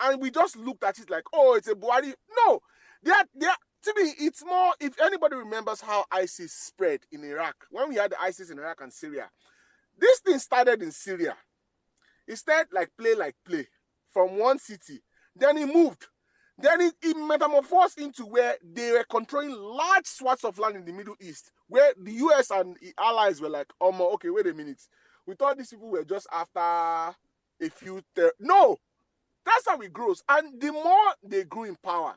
and we just looked at it like, oh, it's a Buhari. No, they are. To me, it's more. If anybody remembers how ISIS spread in Iraq, when we had the ISIS in Iraq and Syria, this thing started in Syria. It started like play from one city. Then it moved. Then it metamorphosed into where they were controlling large swaths of land in the Middle East, where the US and the allies were like, okay, wait a minute. We thought these people were just after a few... No! That's how it grows. And the more they grew in power,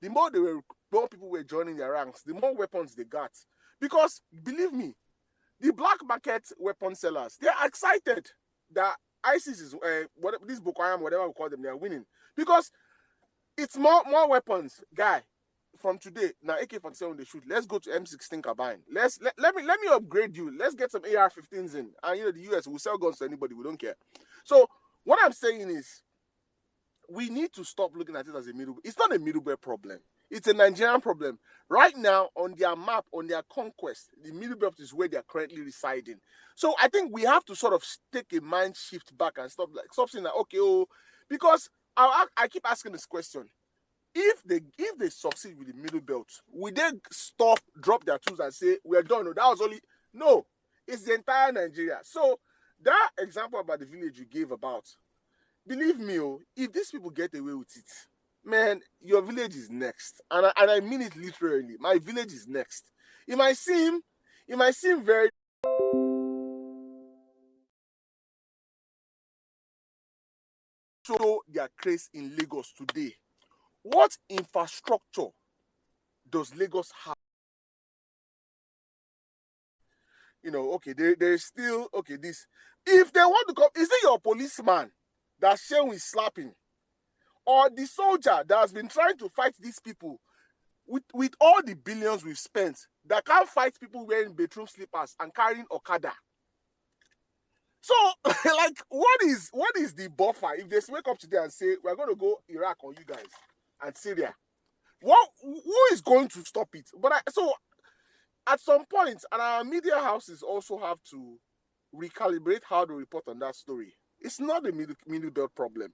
the more people were joining their ranks, the more weapons they got. Because, believe me, the black market weapon sellers, they're excited that ISIS is, this Boko Haram, whatever we call them, they're winning. Because it's more weapons, guy. From today, now AK-47 they shoot. Let's go to M16 Carbine. Let me upgrade you. Let's get some AR-15s in. And the US will sell guns to anybody. We don't care. So what I'm saying is, we need to stop looking at it as a middle. It's not a middle belt problem. It's a Nigerian problem. Right now, on their map, on their conquest, the MidBelt is where they're currently residing. So I think we have to sort of take a mind shift back and stop saying that, okay, because I keep asking this question. If they succeed with the MidBelt, will they stop, drop their tools and say, we're done? No, that was only... No, it's the entire Nigeria. So that example about the village you gave about, believe me, if these people get away with it, man, your village is next. And I mean it literally. My village is next. It might seem very... So their craze in Lagos today. What infrastructure does Lagos have? Okay, there's still, okay, this. If they want to come, is it your policeman that Shehu is slapping? Or the soldier that has been trying to fight these people with all the billions we've spent, that can't fight people wearing bedroom slippers and carrying Okada? So, like, what is the buffer if they wake up today and say, we're going to go Iraq on you guys and Syria? Who is going to stop it? So, at some point, and our media houses also have to recalibrate how to report on that story. It's not the MidBelt problem.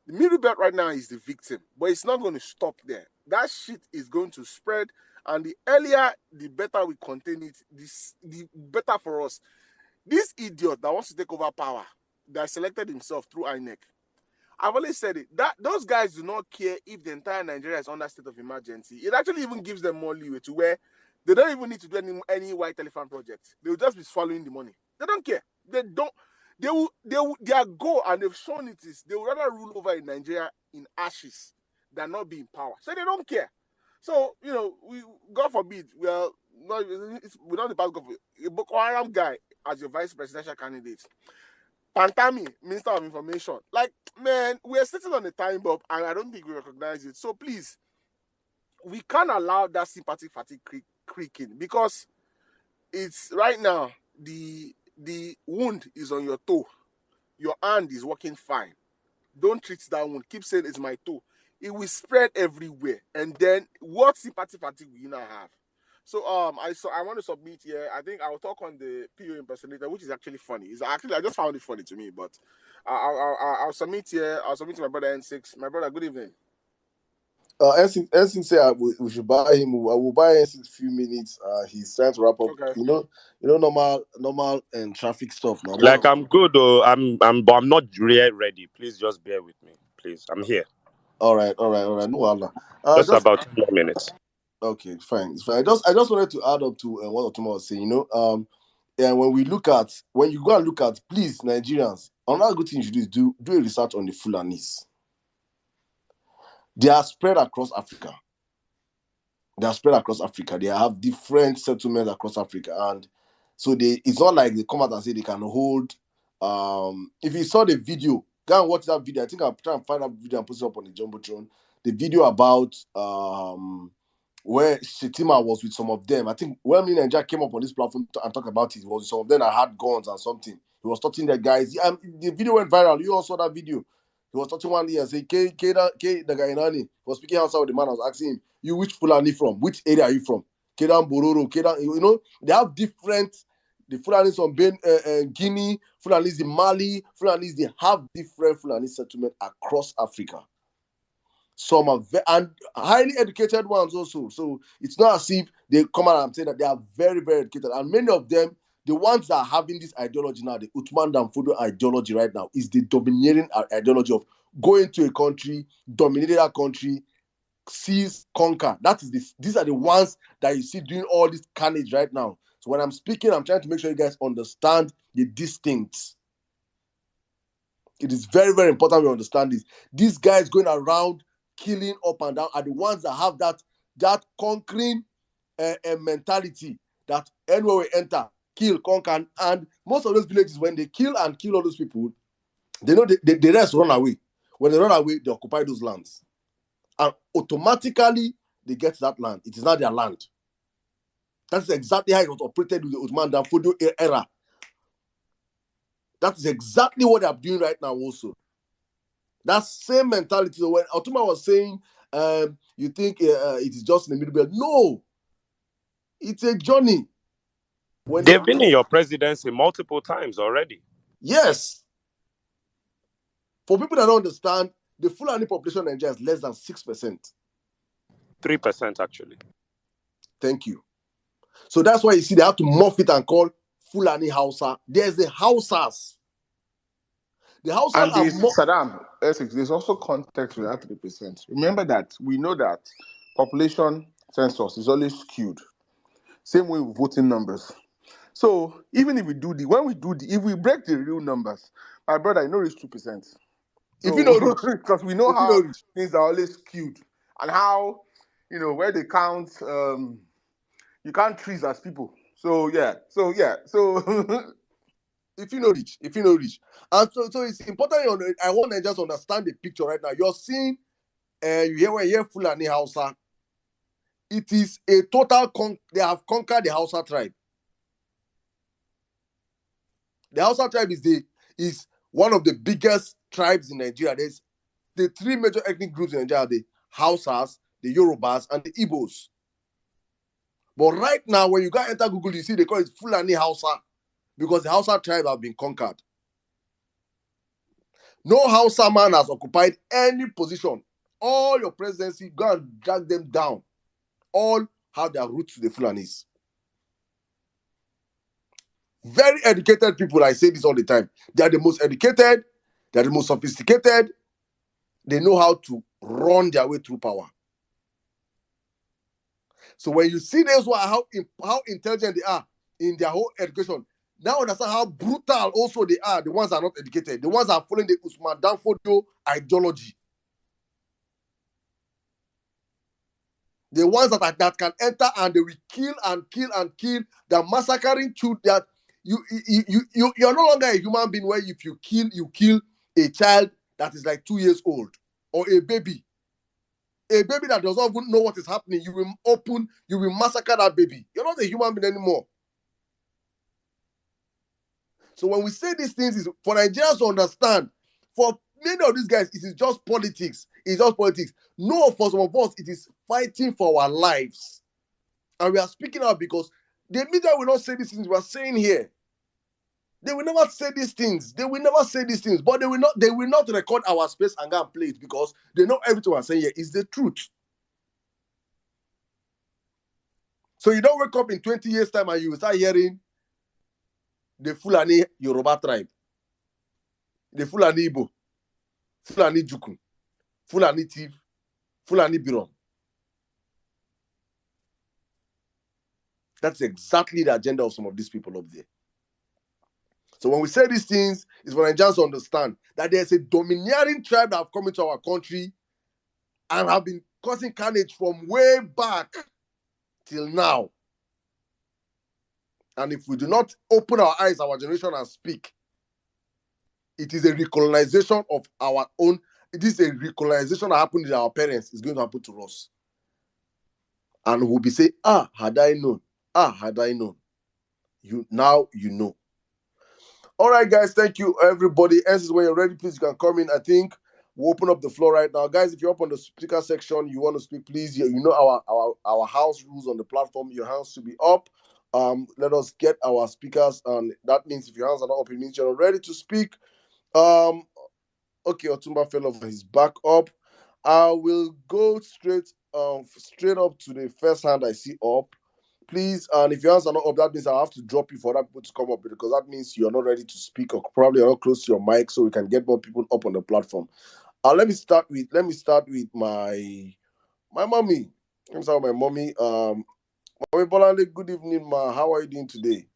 The MidBelt right now is the victim, but it's not going to stop there. That shit is going to spread, and the earlier, the better we contain it, the better for us. This idiot that wants to take over power, that selected himself through INEC, I've always said it, that those guys do not care if the entire Nigeria is under state of emergency. It actually even gives them more leeway to where they don't even need to do any white elephant projects. They will just be swallowing the money. They don't care. They don't. Their goal, and they've shown it, is they will rather rule over in Nigeria in ashes than not be in power. So they don't care. So, God forbid, we're not the past government. A Boko Haram guy as your vice presidential candidate. Pantami, Minister of Information. Like, man, we're sitting on a time bomb, and I don't think we recognize it. So please, we can't allow that sympathy fatigue creaking, because it's right now, the wound is on your toe. Your hand is working fine. Don't treat that wound. Keep saying it's my toe. It will spread everywhere. And then what sympathy fatigue will you now have? So I want to submit here. I think I will talk on the PO impersonator, which is actually funny. I just found it funny to me, but I'll submit here. I'll submit to my brother N6. My brother, good evening. Ensign say we should buy him. I will buy Ensign a few minutes. He's trying to wrap up. Okay. Normal and traffic stuff now. Like, I'm good, though. But I'm not ready. Please just bear with me. Please, I'm here. All right. No Allah. Just about 2 more minutes. Okay, fine. It's fine. I just wanted to add up to what Otuma was saying. And when you go and look at, please, Nigerians, another good thing you should do a research on the Fulanis. They are spread across Africa. They have different settlements across Africa, and so it's not like they come out and say they can hold. If you saw the video, go and watch that video. I think I'll try and find that video and post it up on the Jumbotron. The video about where Shetima was with some of them. I think when Nigeria came up on this platform and talked about it, was some of them that had guns and something. He was touching the guys. The video went viral. You all saw that video. He was touching one ear and saying, the guy in Ani. He was speaking outside with the man. I was asking him, you which Fulani from? Which area are you from? Kedan Bororo, Kedan, they have different, the Fulanis from Guinea, Fulanis in Mali, Fulanis, they have different Fulani settlements across Africa. Some are and highly educated ones also. So it's not as if they come out and say that they are very, very educated. And many of them, the ones that are having this ideology now, the Uthman Danfodio ideology right now, is the domineering ideology of going to a country, dominating that country, seize, conquer. These are the ones that you see doing all this carnage right now. So when I'm speaking, I'm trying to make sure you guys understand the distincts. It is very, very important we understand this. These guys going around killing up and down are the ones that have that conquering mentality, that anywhere we enter, kill, conquer, and most of those villages, when they kill all those people, they know the rest run away. When they run away, they occupy those lands. And automatically, they get that land. It is not their land. That's exactly how it was operated with the Uthman Danfodio era. That is exactly what they are doing right now also. That same mentality. So when Otuma was saying You think it is just in the MidBelt. No, it's a journey. They've been in your presidency multiple times already. Yes. For people that don't understand, the Fulani population in Nigeria is less than 6%. 3% actually. Thank you. So that's why you see they have to morph it and call Fulani Hausa. There's the Hausas. The Hausas And are Saddam, there's also context with that 3%. Remember that we know that population census is always skewed. Same way with voting numbers. So even if we if we break the real numbers, my brother, you know it's 2%. So, if you know rich, because we know how things are always skewed and how, where they count, you can't trees as people. So if you know rich, and so it's important. I want to just understand the picture right now. You're seeing, you hear Fulani Hausa. It is a total they have conquered the Hausa tribe. The Hausa tribe is one of the biggest tribes in Nigeria. There's the three major ethnic groups in Nigeria: the Hausas, the Yorubas, and the Igbos. But right now, when you go enter Google, you see they call it Fulani Hausa because the Hausa tribe have been conquered. No Hausa man has occupied any position. All your presidency, go and drag them down. All have their roots to the Fulanis. Very educated people, I say this all the time. They are the most educated, they are the most sophisticated. They know how to run their way through power. So when you see this, how intelligent they are in their whole education, now understand how brutal also they are, the ones that are not educated, the ones that are following the Usman Danfodio ideology. The ones that can enter and they will kill and kill and kill. They're massacring children. That you're no longer a human being where if you kill a child that is like 2 years old or a baby that does not even know what is happening. You will massacre that baby. You're not a human being anymore. So when we say these things, is for Nigerians to understand. For many of these guys, it is just politics. It's just politics. No, for some of us, it is fighting for our lives. And we are speaking out because the media will not say these things we are saying here. They will never say these things. But they will not record our space and go and play it because they know everything we're saying here is the truth. So you don't wake up in 20 years' time and you will start hearing the Fulani Yoruba tribe, the Fulani Igbo, Fulani Juku, Fulani Tiv, Fulani Birom. That's exactly the agenda of some of these people up there. So when we say these things, it's for Nigerians to understand that there's a domineering tribe that have come into our country and have been causing carnage from way back till now. And if we do not open our eyes, our generation, and speak, it is a recolonization of our own. It is a recolonization that happened to our parents. It's going to happen to us. And we'll be saying, had I known. Had I known. Now you know. All right, guys. Thank you, everybody. Answers when you're ready, please, you can come in. I think we'll open up the floor right now. Guys, if you're up on the speaker section, you want to speak, please. You know our house rules on the platform. Your hands should be up. Let us get our speakers. And that means if your hands are not up, it means you're ready to speak. Okay, Otumba fell off his back up. I will go straight up to the first hand I see up. Please, and if your hands are not up, that means I have to drop you for other people to come up because that means you're not ready to speak or probably you're not close to your mic, so we can get more people up on the platform. Let me start with my mommy. Let me start with my mommy. Mommy Bolande, good evening, ma. How are you doing today?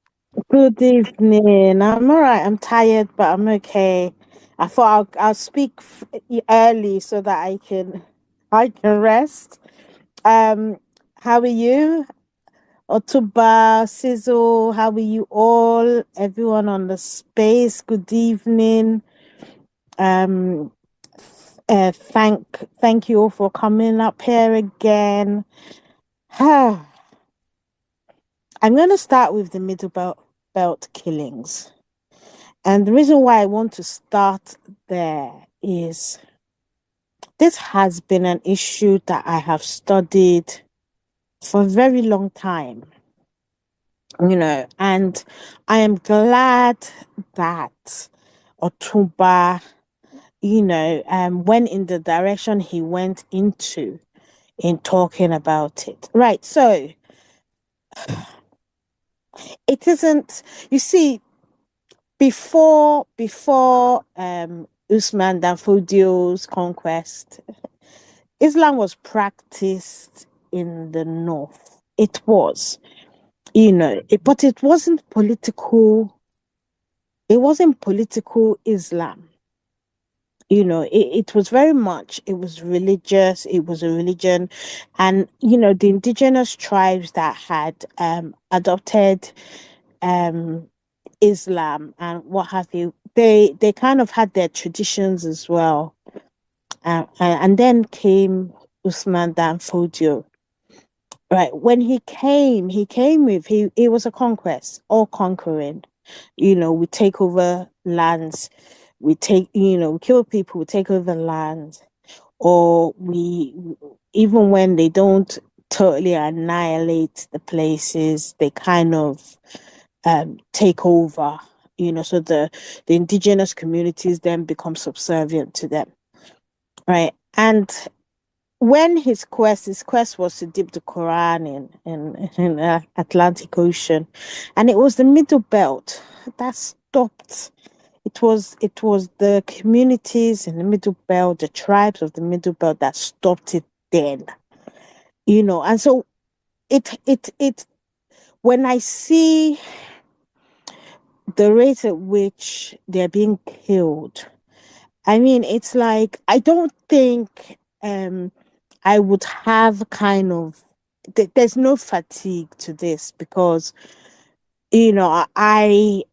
Good evening. I'm all right. I'm tired, but I'm okay. I thought I'll speak early so that I can rest. How are you? Otuba, Sizzle, how are you all? Everyone on the space, good evening. Thank you all for coming up here again. I'm going to start with the MidBelt killings. And the reason why I want to start there is this has been an issue that I have studied for a very long time, and I am glad that Otumba, went in the direction he went into in talking about it. Right. So it isn't, you see, before Usman Danfodio's conquest, Islam was practiced in the north. It was, but it wasn't political. It wasn't political Islam. It was very much, it was religious, it was a religion. And, the indigenous tribes that had adopted um, Islam and what have you, they kind of had their traditions as well. And then came Usman Dan Fodio. Right. When he came with, it was a conquest, all conquering. We take over lands, we kill people, we take over lands, or even when they don't totally annihilate the places, they kind of take over, so the indigenous communities then become subservient to them. Right. And when his quest was to dip the Quran in Atlantic Ocean, and it was the Middle Belt that stopped. It was the communities in the Middle Belt, the tribes of the Middle Belt that stopped it then. And so it when I see the rate at which they're being killed, I mean, it's like I don't think I would have kind of there's no fatigue to this because I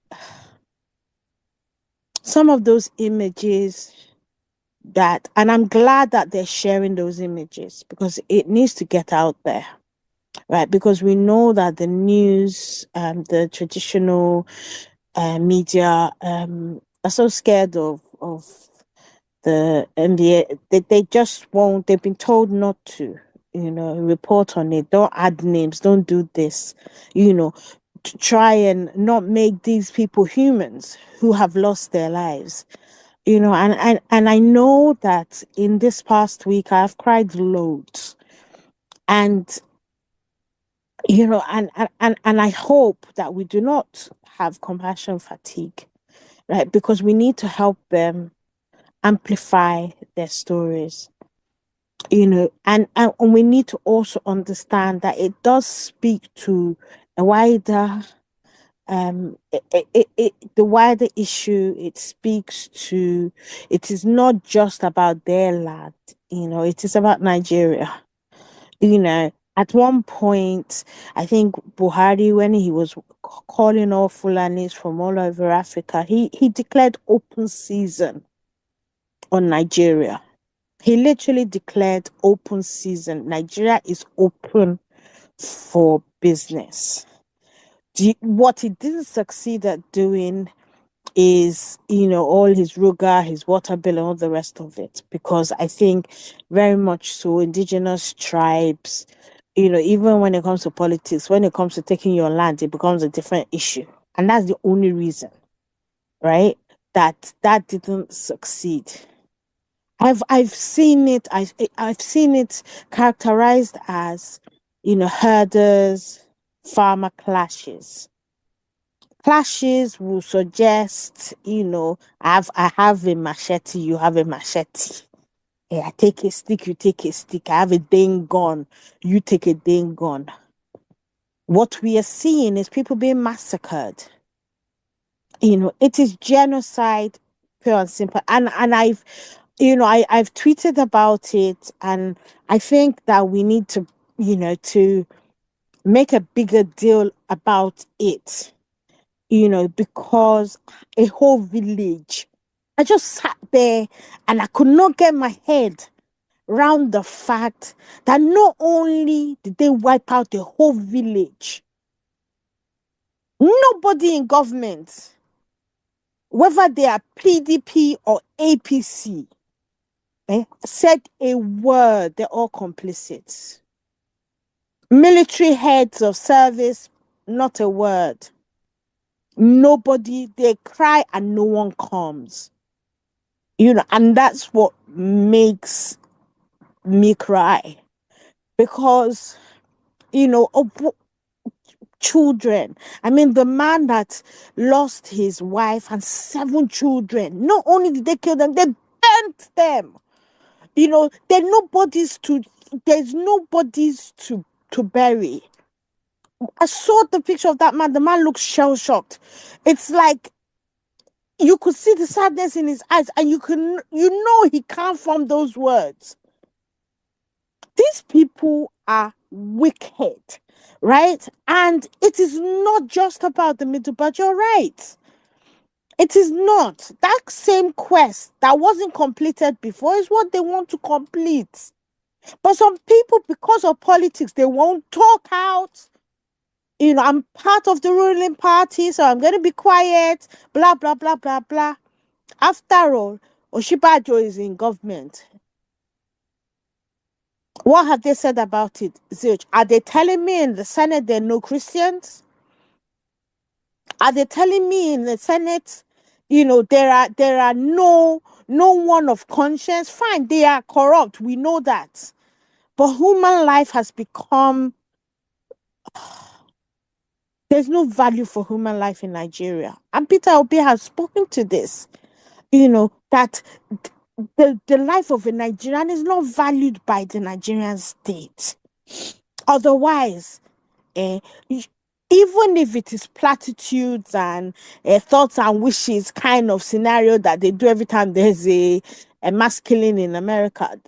some of those images that, and I'm glad that they're sharing those images because it needs to get out there, right? Because we know that the news, the traditional media are so scared of the NBA. They just won't. They've been told not to, report on it. Don't add names. Don't do this. To try and not make these people humans who have lost their lives. And I know that in this past week I've cried loads, and and I hope that we do not have compassion fatigue, right? Because we need to help them amplify their stories, and we need to also understand that it does speak to a wider the wider issue. It speaks to, it is not just about their land, it is about Nigeria. At one point, I think Buhari, when he was calling all Fulanis from all over Africa, he declared open season on Nigeria. He literally declared open season. Nigeria is open for business. What he didn't succeed at doing is, all his Ruga, his water bill, and all the rest of it. Because I think very much so, indigenous tribes, even when it comes to politics, when it comes to taking your land, it becomes a different issue. And that's the only reason, right? That didn't succeed. I've seen it. I've seen it characterized as, herders, farmer clashes. Clashes will suggest, I have a machete, you have a machete. I take a stick, you take a stick. I have a dang gun, you take a dang gun. What we are seeing is people being massacred. It is genocide, pure and simple. And I've tweeted about it, and I think that we need to, to make a bigger deal about it, because a whole village, I just sat there and I could not get my head around the fact that not only did they wipe out the whole village, nobody in government, whether they are PDP or APC, said a word, they're all complicit. Military heads of service, not a word. Nobody, they cry and no one comes. And that's what makes me cry. Because, children. I mean, the man that lost his wife and 7 children, not only did they kill them, they burnt them. There's nobody's to bury. I saw the picture of that man. The man looks shell shocked. It's like you could see the sadness in his eyes, and he can't form those words. These people are wicked, right? And it is not just about the middle, but you're right. It is not. That same quest that wasn't completed before is what they want to complete. But some people, because of politics, they won't talk out. I'm part of the ruling party, so I'm going to be quiet, blah, blah, blah, blah, blah. After all, Oshibajo is in government. What have they said about it, Zilch? Are they telling me in the Senate there are no Christians? Are they telling me in the Senate, there are no one of conscience? Fine, they are corrupt. We know that. But human life has become, there's no value for human life in Nigeria. And Peter Obi has spoken to this, that the life of a Nigerian is not valued by the Nigerian state. Otherwise, even if it is platitudes and thoughts and wishes kind of scenario that they do every time there's a mass killing in America,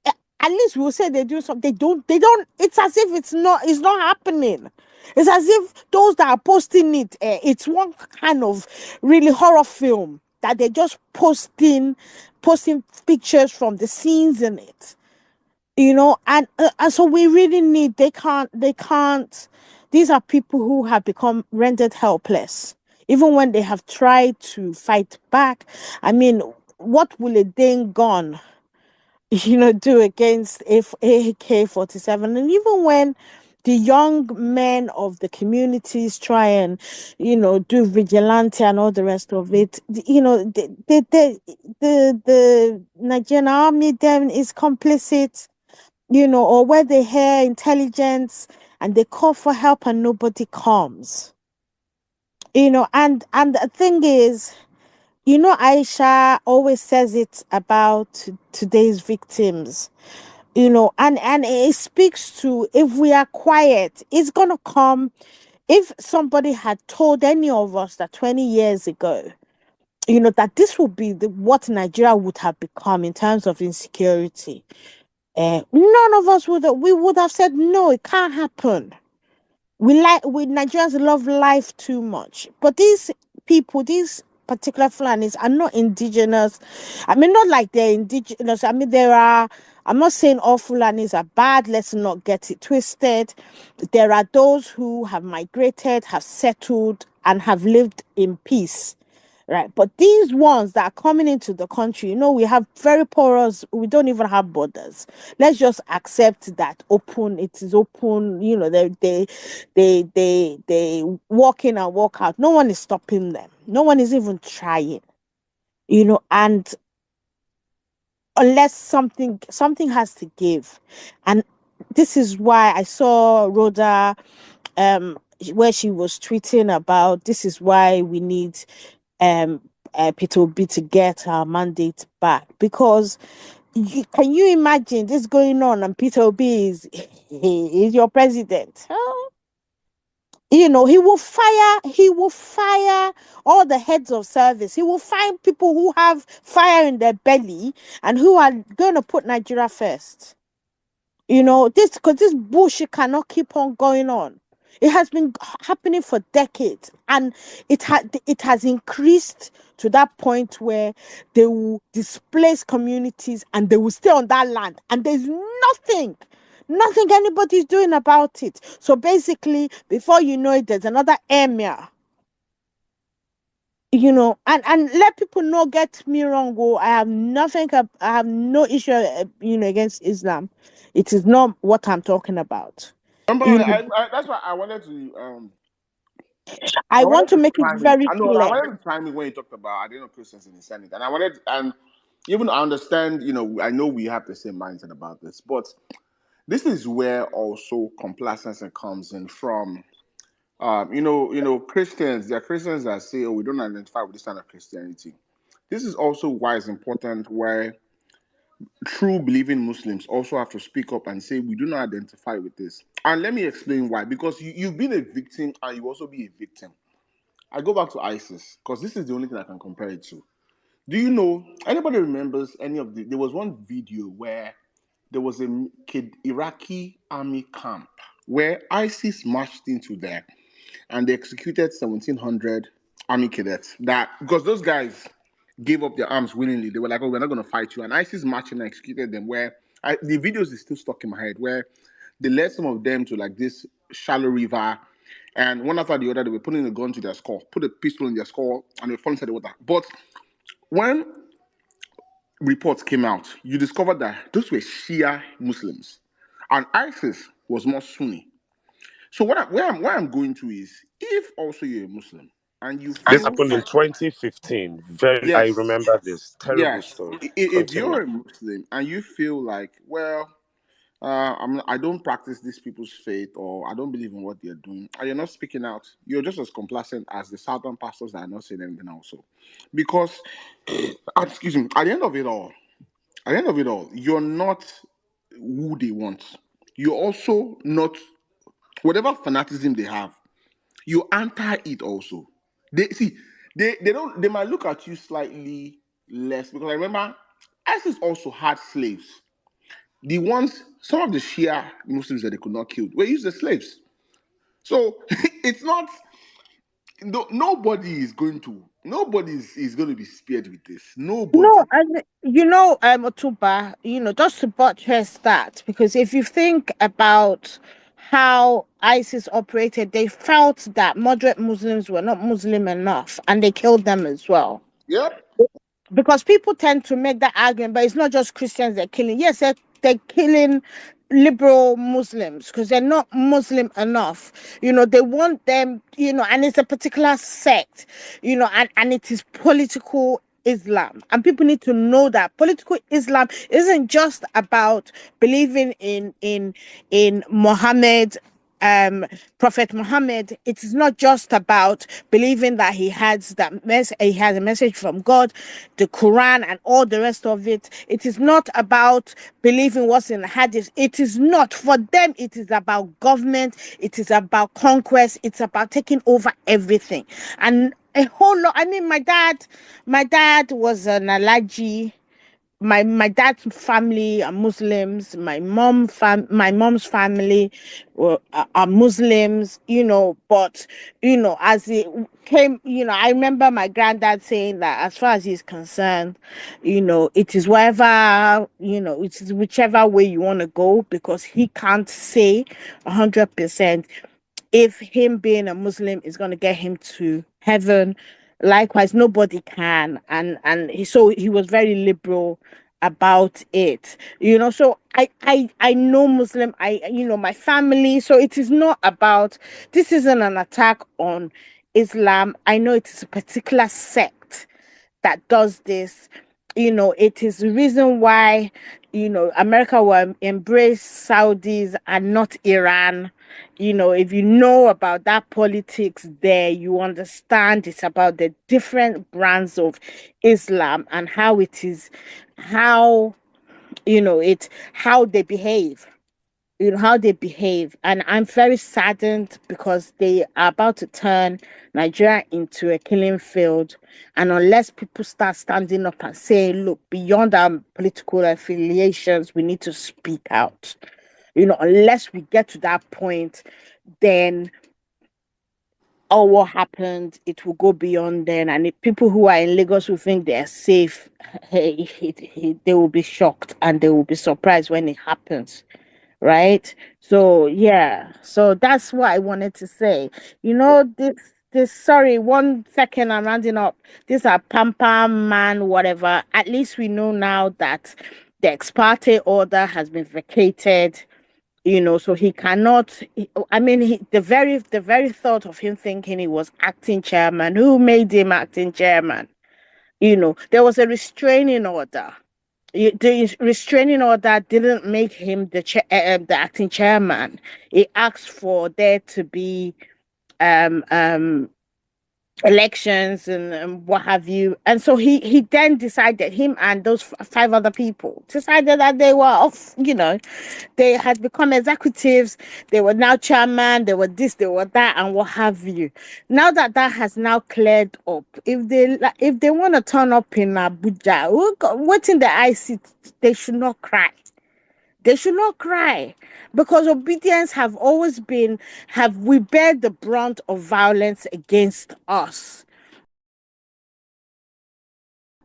at least we'll say they do something. They don't, it's as if it's not happening. It's as if those that are posting it, it's one kind of really horror film that they're just posting pictures from the scenes in it. And so we really need, they can't, these are people who have become rendered helpless. Even when they have tried to fight back, I mean, what will a Dane gun, do against AK-47? And even when the young men of the communities try and, do vigilante and all the rest of it, the Nigerian army then is complicit, or where they hear intelligence and they call for help and nobody comes. And the thing is, Aisha always says it about today's victims, and it speaks to, if we are quiet, it's gonna come. If somebody had told any of us that 20 years ago, that this would be what Nigeria would have become in terms of insecurity, none of us would have said no, it can't happen. We Nigerians love life too much, but these people, these particular Fulanis, are not indigenous. I mean, not like they're indigenous. I mean, there are. I'm not saying all Fulanis are bad. Let's not get it twisted. There are those who have migrated, have settled, and have lived in peace. Right, but these ones that are coming into the country, we have very porous, we don't even have borders. Let's just accept that it is open, they walk in and walk out. No one is stopping them. No one is even trying, and unless something has to give. And this is why I saw Rhoda where she was tweeting about, this is why we need Peter Obi to get our mandate back, because can you imagine this going on and Peter Obi is your president? He will fire all the heads of service. He will find people who have fire in their belly and who are going to put Nigeria first. Because this bullshit cannot keep on going on. It has been happening for decades, and it has increased to that point where they will displace communities and they will stay on that land, and there's nothing anybody's doing about it. So basically, before you know it, there's another emir. and let people know, get me wrong, I have I have no issue, against Islam. It is not what I'm talking about. But You know, that's why I wanted to I I wanted want to to make it time it. very I know I clear. wanted to time it when you talked about I didn't know Christians in the Senate, and I wanted and even I understand. I know we have the same mindset about this, but this is where also complacency comes in from. Christians. There are Christians that say, "Oh, we don't identify with this kind of Christianity." This is also why it's important where true believing Muslims also have to speak up and say, "We do not identify with this." And let me explain why. Because you've been a victim and you also be a victim. I go back to ISIS because this is the only thing I can compare it to. Do you know anybody remembers any of the? There was one video where there was a kid Iraqi army camp where ISIS marched into there and they executed 1,700 army cadets. That because those guys gave up their arms willingly. They were like, "Oh, we're not going to fight you." And ISIS marched and executed them. The videos is still stuck in my head where they led some of them to like this shallow river, and one after the other, they were putting a gun to their skull, put a pistol in their skull, and they were falling into the water. But when reports came out, you discovered that those were Shia Muslims, and ISIS was more Sunni. So where I'm going to is, if also you're a Muslim and you This feel happened in 2015. I yes, remember this terrible yes, story. if Continue. you're a Muslim and you feel like, well, I don't practice these people's faith or I don't believe in what they're doing, and you're not speaking out, you're just as complacent as the southern pastors that are not saying anything also, because excuse me, at the end of it all, you're not who they want. You're also not whatever fanaticism they have. You anti it also. They see they might look at you slightly less because I remember ISIS also had slaves. The ones some of the Shia Muslims that they could not kill were used as slaves. So it's not nobody is going to be spared with this. No, Nobody. and Otuba, just to buttress that, because if you think about how ISIS operated, they felt that moderate Muslims were not Muslim enough, and they killed them as well. Yep. Because people tend to make that argument, but it's not just Christians they're killing. Yes, they're killing liberal Muslims because they're not Muslim enough. They want them, and it's a particular sect, and it is political Islam. And people need to know that political Islam isn't just about believing in Muhammad, Prophet Muhammad. It is not just about believing that he has a message from God, the Quran, and all the rest of it. It is not about believing what's in the Hadith. It is not for them. It is about government. It is about conquest. It's about taking over everything, and a whole lot. I mean, my dad was an Alaji. My dad's family are Muslims. My mom's family are Muslims. But as it came, I remember my granddad saying that as far as he's concerned, it is it is whichever way you want to go, because he can't say 100% if him being a Muslim is going to get him to heaven. Likewise, nobody can, so he was very liberal about it. So I know Muslim. My family. So it is not about. This isn't an attack on Islam. I know it is a particular sect that does this. It is the reason why, America will embrace Saudis and not Iran. If you know about that politics there, you understand it's about the different brands of Islam and how it is, how, how they behave. How they behave, and I'm very saddened because they are about to turn Nigeria into a killing field. And unless people start standing up and saying, look, beyond our political affiliations, we need to speak out. Unless we get to that point, then all what happened, it will go beyond then. And if people who are in Lagos who think they're safe, they will be shocked and they will be surprised when it happens, right? So yeah, so that's what I wanted to say. This sorry, 1 second, I'm rounding up. These are Pampa man, whatever. At least we know now that the ex parte order has been vacated. So he cannot. I mean, the very thought of him thinking he was acting chairman. Who made him acting chairman? There was a restraining order. The restraining order didn't make him the acting chairman. It asked for there to be um um elections and what have you. And so he then decided, him and those five other people decided that they were off. They had become executives. They were now chairman. They were this, they were that, and what have you. Now that has now cleared up, if they want to turn up in Abuja, what in the IC, they should not cry. They should not cry, because obedience have we bear the brunt of violence against us.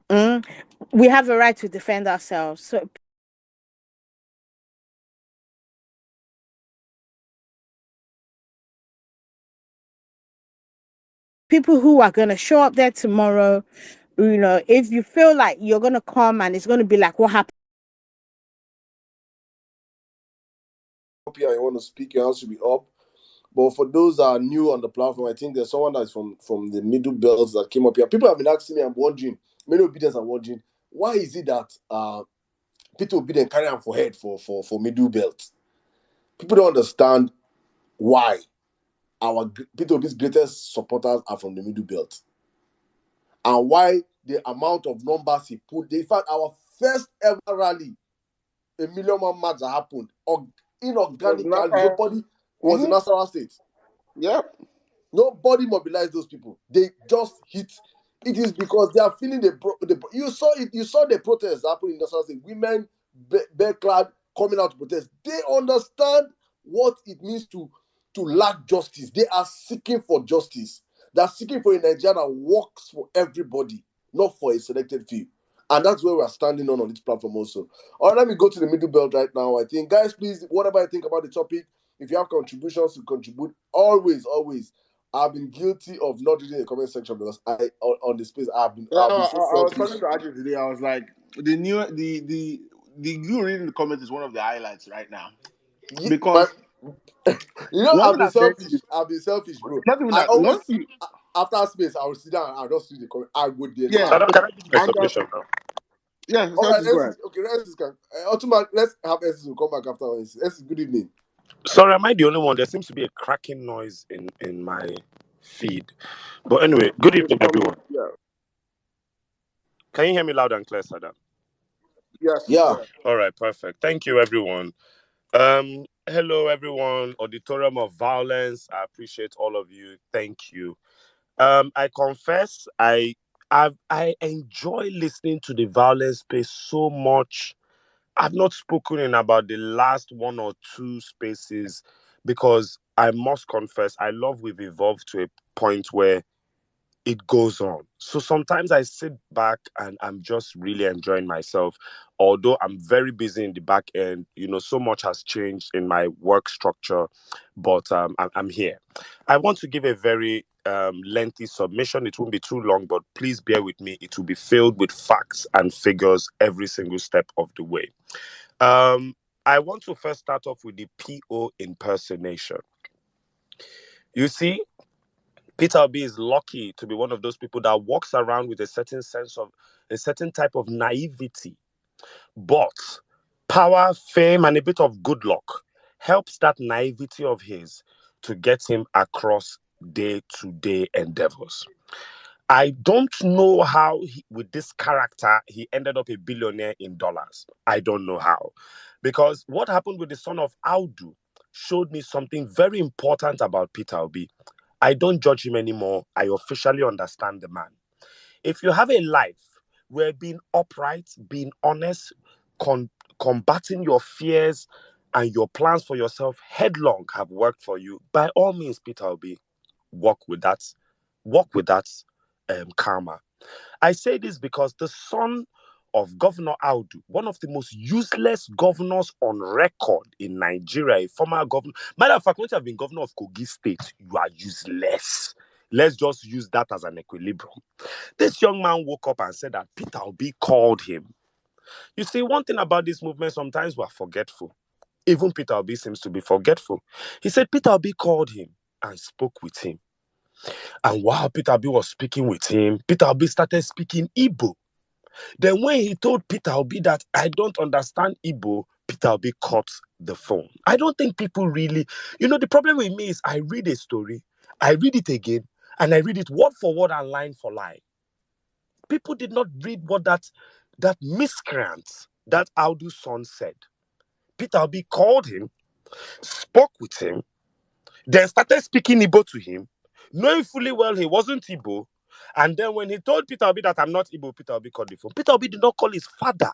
Mm? We have a right to defend ourselves. So people who are going to show up there tomorrow, if you feel like you're going to come and it's going to be like what happened Up here, you want to speak, your hands should be up. But for those that are new on the platform, I think there's someone that's from the middle belts that came up here. People have been asking me, I'm wondering, many obedience are wondering, why is it that Peter Obidien carry on for head for middle belt? People don't understand why Peter Obi's greatest supporters are from the middle belt, and why the amount of numbers he put. In fact, our first ever rally, a million man match that happened, inorganically, nobody was in Nasarawa State. Yep. Nobody mobilized those people. They just hit. It is because they are feeling you saw it. You saw the protests happening in Nasarawa State. Women, bare-clad, coming out to protest. They understand what it means to lack justice. They are seeking for justice. They are seeking for a Nigeria that works for everybody, not for a selected few. And that's where we are standing on this platform also. All right, let me go to the middle belt right now. I think, guys, please, whatever you think about the topic, if you have contributions to contribute, always. I've been guilty of not reading the comment section because on the space I've been so I was selfish. talking to Ajay today. I was like, the you reading the comments is one of the highlights right now, because one I've thing been I've said selfish. to you, I've been selfish, bro. not even I that. always Once you, after space, I will sit down and I'll just read the comment. I would there. yeah, Can I give my and submission now? yeah, All right, Celsius, go ahead. let's can. Let's have Esses come back after Esses. Esses, good evening. Sorry, am I the only one? There seems to be a cracking noise in my feed. But anyway, good evening, everyone. Yeah. Can you hear me loud and clear, Sada? Yes. Yeah. All right, perfect. Thank you, everyone. Hello, everyone. Auditorium of Violence. I appreciate all of you. Thank you. I confess, I enjoy listening to the violence space so much. I've not spoken in about the last one or two spaces because I must confess, I love we've evolved to a point where it goes on. So sometimes I sit back and I'm just really enjoying myself. Although I'm very busy in the back end, so much has changed in my work structure, but I'm here. I want to give a very lengthy submission. It won't be too long, but please bear with me. It will be filled with facts and figures every single step of the way. I want to first start off with the PO impersonation. You see, Peter Obi is lucky to be one of those people that walks around with a certain type of naivety. But power, fame, and a bit of good luck helps that naivety of his to get him across day-to-day endeavors. I don't know how, with this character, he ended up a billionaire in dollars. I don't know how. Because what happened with the son of Audu showed me something very important about Peter Obi. I don't judge him anymore. I officially understand the man. If you have a life where being upright, being honest, combating your fears and your plans for yourself headlong have worked for you, by all means, Peter Obi, walk with that karma. I say this because the son of Governor Audu, one of the most useless governors on record in Nigeria, a former governor. Matter of fact, once you have been governor of Kogi State, you are useless. Let's just use that as an equilibrium. This young man woke up and said that Peter Obi called him. You see, one thing about this movement, sometimes we're forgetful. Even Peter Obi seems to be forgetful. He said Peter Obi called him and spoke with him. And while Peter Obi was speaking with him, Peter Obi started speaking Igbo. Then when he told Peter Obi that I don't understand Igbo, Peter Obi cut the phone. I don't think people really, the problem with me is I read a story, I read it again, and I read it word for word and line for line. People did not read what that miscreant, that Audu's son said. Peter Obi called him, spoke with him, then started speaking Igbo to him, knowing fully well he wasn't Igbo. And then when he told Peter Obi that I'm not Igbo, Peter Obi called the phone. Peter Obi did not call his father.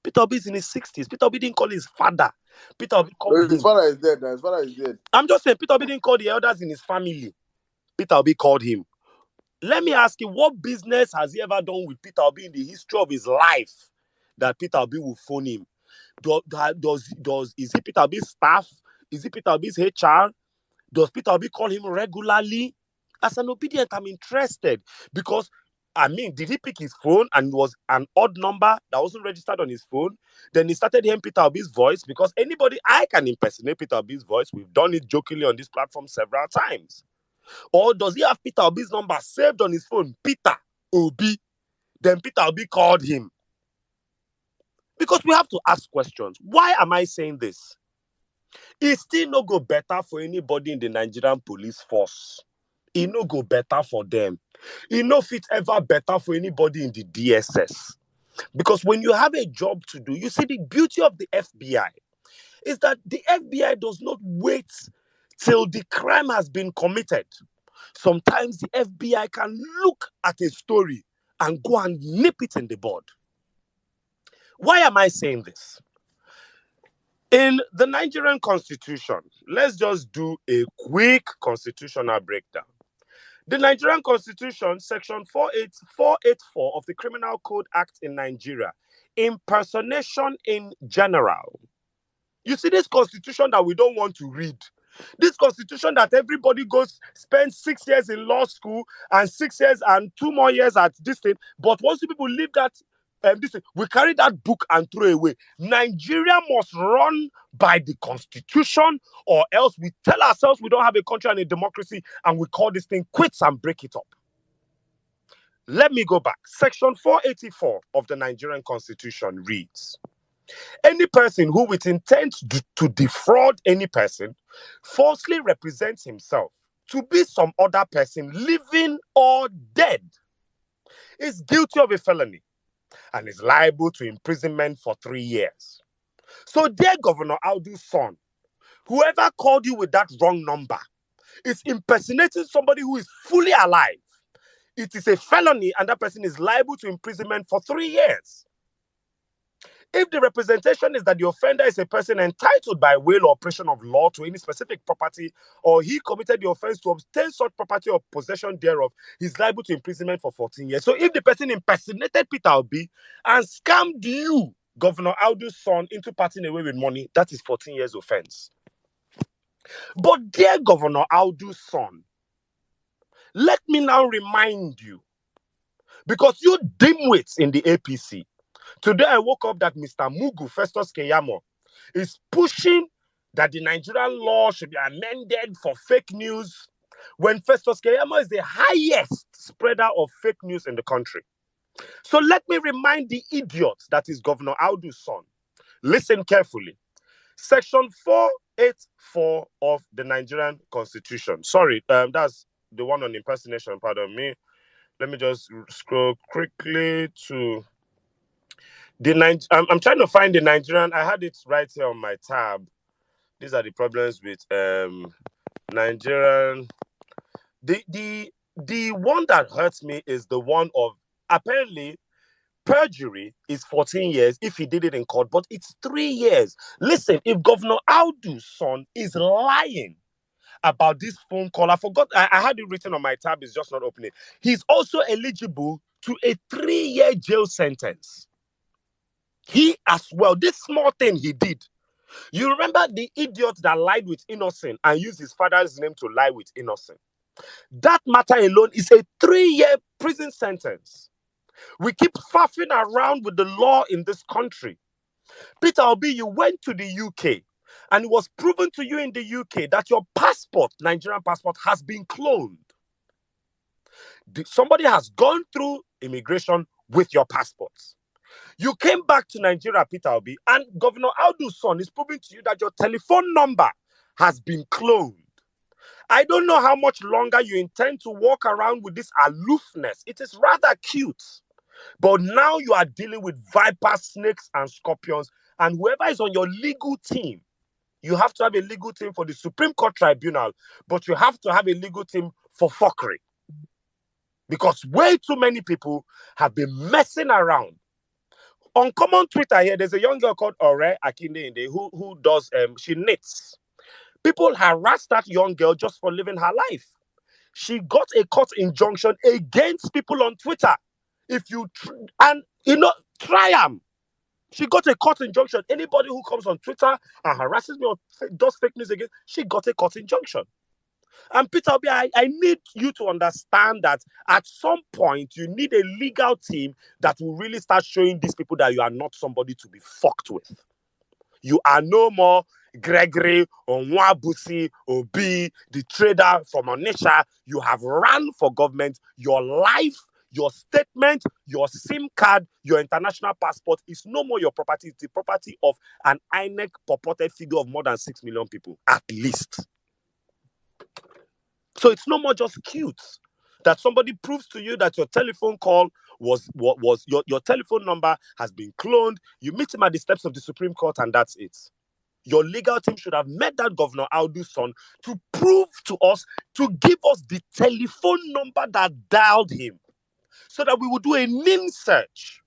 Peter Obi is in his 60s. Peter Obi didn't call his father. Peter Obi called His him. father is dead. His father is dead. I'm just saying, Peter Obi didn't call the elders in his family. Peter Obi called him. Let me ask you, what business has he ever done with Peter Obi in the history of his life that Peter Obi will phone him? Is he Peter Obi's staff? Is he Peter Obi's HR? Does Peter Obi call him regularly? As an obedient, I'm interested because, did he pick his phone and it was an odd number that wasn't registered on his phone? Then he started hearing Peter Obi's voice because I can impersonate Peter Obi's voice. We've done it jokingly on this platform several times. Or does he have Peter Obi's number saved on his phone? Peter Obi. Then Peter Obi called him. Because we have to ask questions. Why am I saying this? It still no go better for anybody in the Nigerian police force. It no go better for them. It no fit ever better for anybody in the DSS. Because when you have a job to do, you see the beauty of the FBI is that the FBI does not wait till the crime has been committed. Sometimes the FBI can look at a story and go and nip it in the bud. Why am I saying this? In the Nigerian Constitution, let's just do a quick constitutional breakdown. The Nigerian Constitution, Section 484 of the Criminal Code Act in Nigeria, impersonation in general. You see this constitution that we don't want to read. This constitution that everybody spends 6 years in law school and 6 years and 2 more years at this thing. But once people leave that, we carry that book and throw away. Nigeria must run by the constitution, or else we tell ourselves we don't have a country and a democracy, and we call this thing quits and break it up. Let me go back. Section 484 of the Nigerian Constitution reads, any person who with intent to defraud any person falsely represents himself to be some other person, living or dead, is guilty of a felony and is liable to imprisonment for 3 years. So, dear Governor Audu's son, whoever called you with that wrong number is impersonating somebody who is fully alive. It is a felony and that person is liable to imprisonment for 3 years. If the representation is that the offender is a person entitled by will or operation of law to any specific property, or he committed the offense to obtain such property or possession thereof, he's liable to imprisonment for 14 years. So if the person impersonated Peter Obi and scammed you, Governor Audu's son, into parting away with money, that is 14 years offense. But dear Governor Audu's son, let me now remind you, because you dimwits in the APC, today I woke up that Mr. Mugu, Festus Keyamo, is pushing that the Nigerian law should be amended for fake news, when Festus Keyamo is the highest spreader of fake news in the country. So let me remind the idiot that is Governor Audu's son. Listen carefully. Section 484 of the Nigerian Constitution. Sorry, that's the one on impersonation, pardon me. Let me just scroll quickly to I'm trying to find the Nigerian. I had it right here on my tab. These are the problems with Nigerian. The one that hurts me is the one of, apparently perjury is 14 years if he did it in court, but it's 3 years. Listen, if Governor Audu's son is lying about this phone call, I forgot, I had it written on my tab, it's just not opening. He's also eligible to a 3-year jail sentence. He as well, this small thing he did. You remember the idiot that lied with Innocent and used his father's name to lie with Innocent? That matter alone is a 3-year prison sentence. We keep faffing around with the law in this country. Peter Obi, you went to the UK and it was proven to you in the UK that your passport, Nigerian passport, has been cloned. Somebody has gone through immigration with your passports. You came back to Nigeria, Peter Obi, and Governor Audu's son is proving to you that your telephone number has been cloned. I don't know how much longer you intend to walk around with this aloofness. It is rather cute. But now you are dealing with vipers, snakes, and scorpions. And whoever is on your legal team, you have to have a legal team for the Supreme Court Tribunal, but you have to have a legal team for fuckery. Because way too many people have been messing around. On common Twitter here, there's a young girl called Ore Akinde who does, she knits. People harass that young girl just for living her life. She got a court injunction against people on Twitter. Try them. She got a court injunction. Anybody who comes on Twitter and harasses me or does fake news again, she got a court injunction. And Peter Obi, I need you to understand that at some point, you need a legal team that will really start showing these people that you are not somebody to be fucked with. You are no more Gregory or Nwabusi or B, the trader from Onitsha. You have run for government. Your life, your statement, your SIM card, your international passport is no more your property. It's the property of an INEC purported figure of more than 6 million people, at least. So it's no more just cute that somebody proves to you that your telephone call was your telephone number has been cloned. You meet him at the steps of the Supreme Court and that's it. Your legal team should have met that Governor Audu's son to prove to us, to give us the telephone number that dialed him so that we would do a NIN search.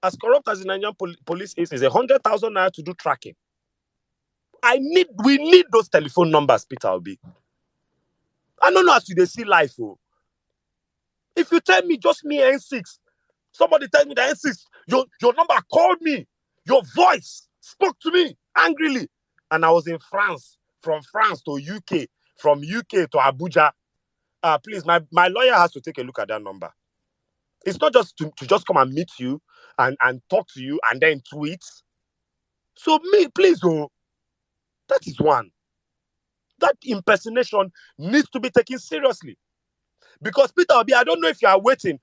As corrupt as the Nigerian police is 100,000 naira to do tracking. We need those telephone numbers, Peter Obi. I don't know as you see life. Oh. If you tell me just me N6, somebody tell me the N6, your number called me, your voice spoke to me angrily, and I was in France, from France to UK, from UK to Abuja. Please, my lawyer has to take a look at that number. It's not just to just come and meet you and talk to you and then tweet. So please, that is one. That impersonation needs to be taken seriously. Because Peter Obi, I don't know if you are waiting.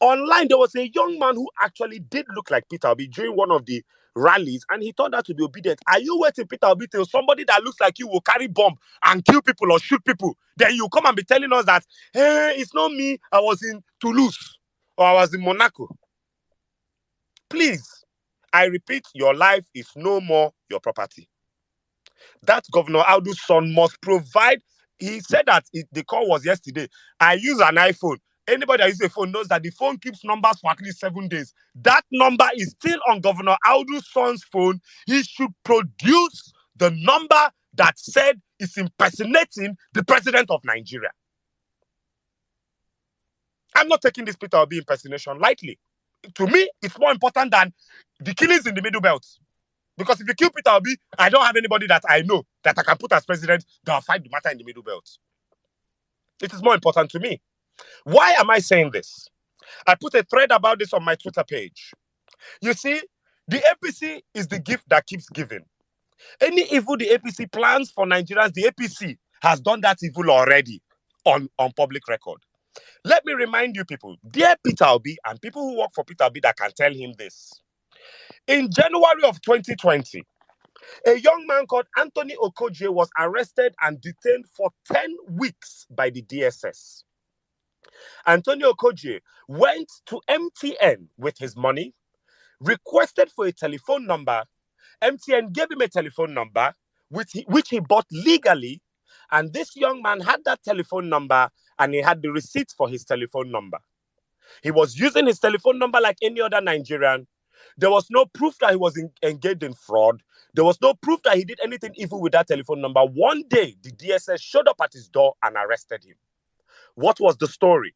Online, there was a young man who actually did look like Peter Obi during one of the rallies, and he turned out to be obedient. Are you waiting, Peter Obi, till somebody that looks like you will carry bomb and kill people or shoot people? Then you come and be telling us that, hey, it's not me, I was in Toulouse or I was in Monaco. Please, I repeat, your life is no more your property. That Governor Audu's son must provide. He said that the call was yesterday. I use an iPhone. Anybody that uses a phone knows that the phone keeps numbers for at least 7 days. That number is still on Governor Audu's son's phone. He should produce the number that said is impersonating the president of Nigeria. I'm not taking this Peter Obi impersonation lightly. To me, it's more important than the killings in the MidBelt. Because if you kill Peter Obi, I don't have anybody that I know that I can put as president that will fight the matter in the MidBelt. It is more important to me. Why am I saying this? I put a thread about this on my Twitter page. You see, the APC is the gift that keeps giving. Any evil the APC plans for Nigerians, the APC has done that evil already on public record. Let me remind you people, dear Peter Obi, and people who work for Peter Obi that can tell him this. In January of 2020, a young man called Anthony Okoje was arrested and detained for 10 weeks by the DSS. Anthony Okoje went to MTN with his money, requested for a telephone number. MTN gave him a telephone number, which he bought legally, and this young man had that telephone number and he had the receipts for his telephone number. He was using his telephone number like any other Nigerian. There was no proof that he was engaged in fraud. There was no proof that he did anything evil with that telephone number. One day, the DSS showed up at his door and arrested him. What was the story?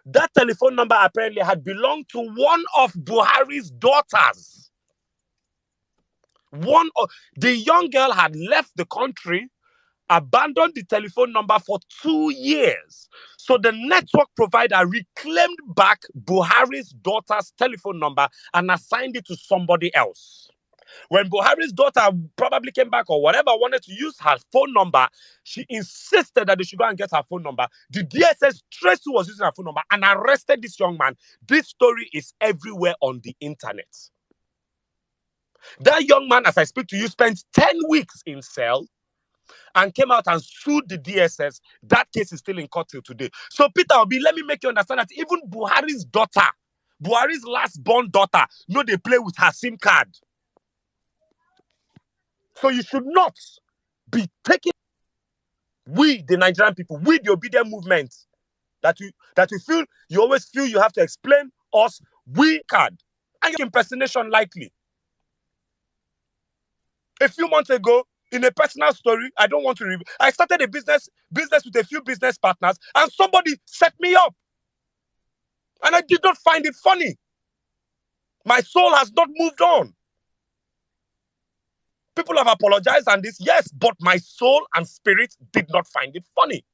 That telephone number apparently had belonged to one of Buhari's daughters. The young girl had left the country abandoned the telephone number for 2 years. So the network provider reclaimed back Buhari's daughter's telephone number and assigned it to somebody else. When Buhari's daughter probably came back or whatever wanted to use her phone number, she insisted that they should go and get her phone number. The DSS traced who was using her phone number and arrested this young man. This story is everywhere on the internet. That young man, as I speak to you, spent 10 weeks in cell and came out and sued the DSS. That case is still in court till today. So, Peter Obi, let me make you understand that even Buhari's daughter, Buhari's last born daughter, know they play with her SIM card. So you should not be taking, we, the Nigerian people, we, the obedient movement, that you always feel you have to explain us, we card. And your impersonation likely. A few months ago, in a personal story, I don't want to reveal, I started a business with a few business partners, and somebody set me up. And I did not find it funny. My soul has not moved on. People have apologized and this, yes, but my soul and spirit did not find it funny.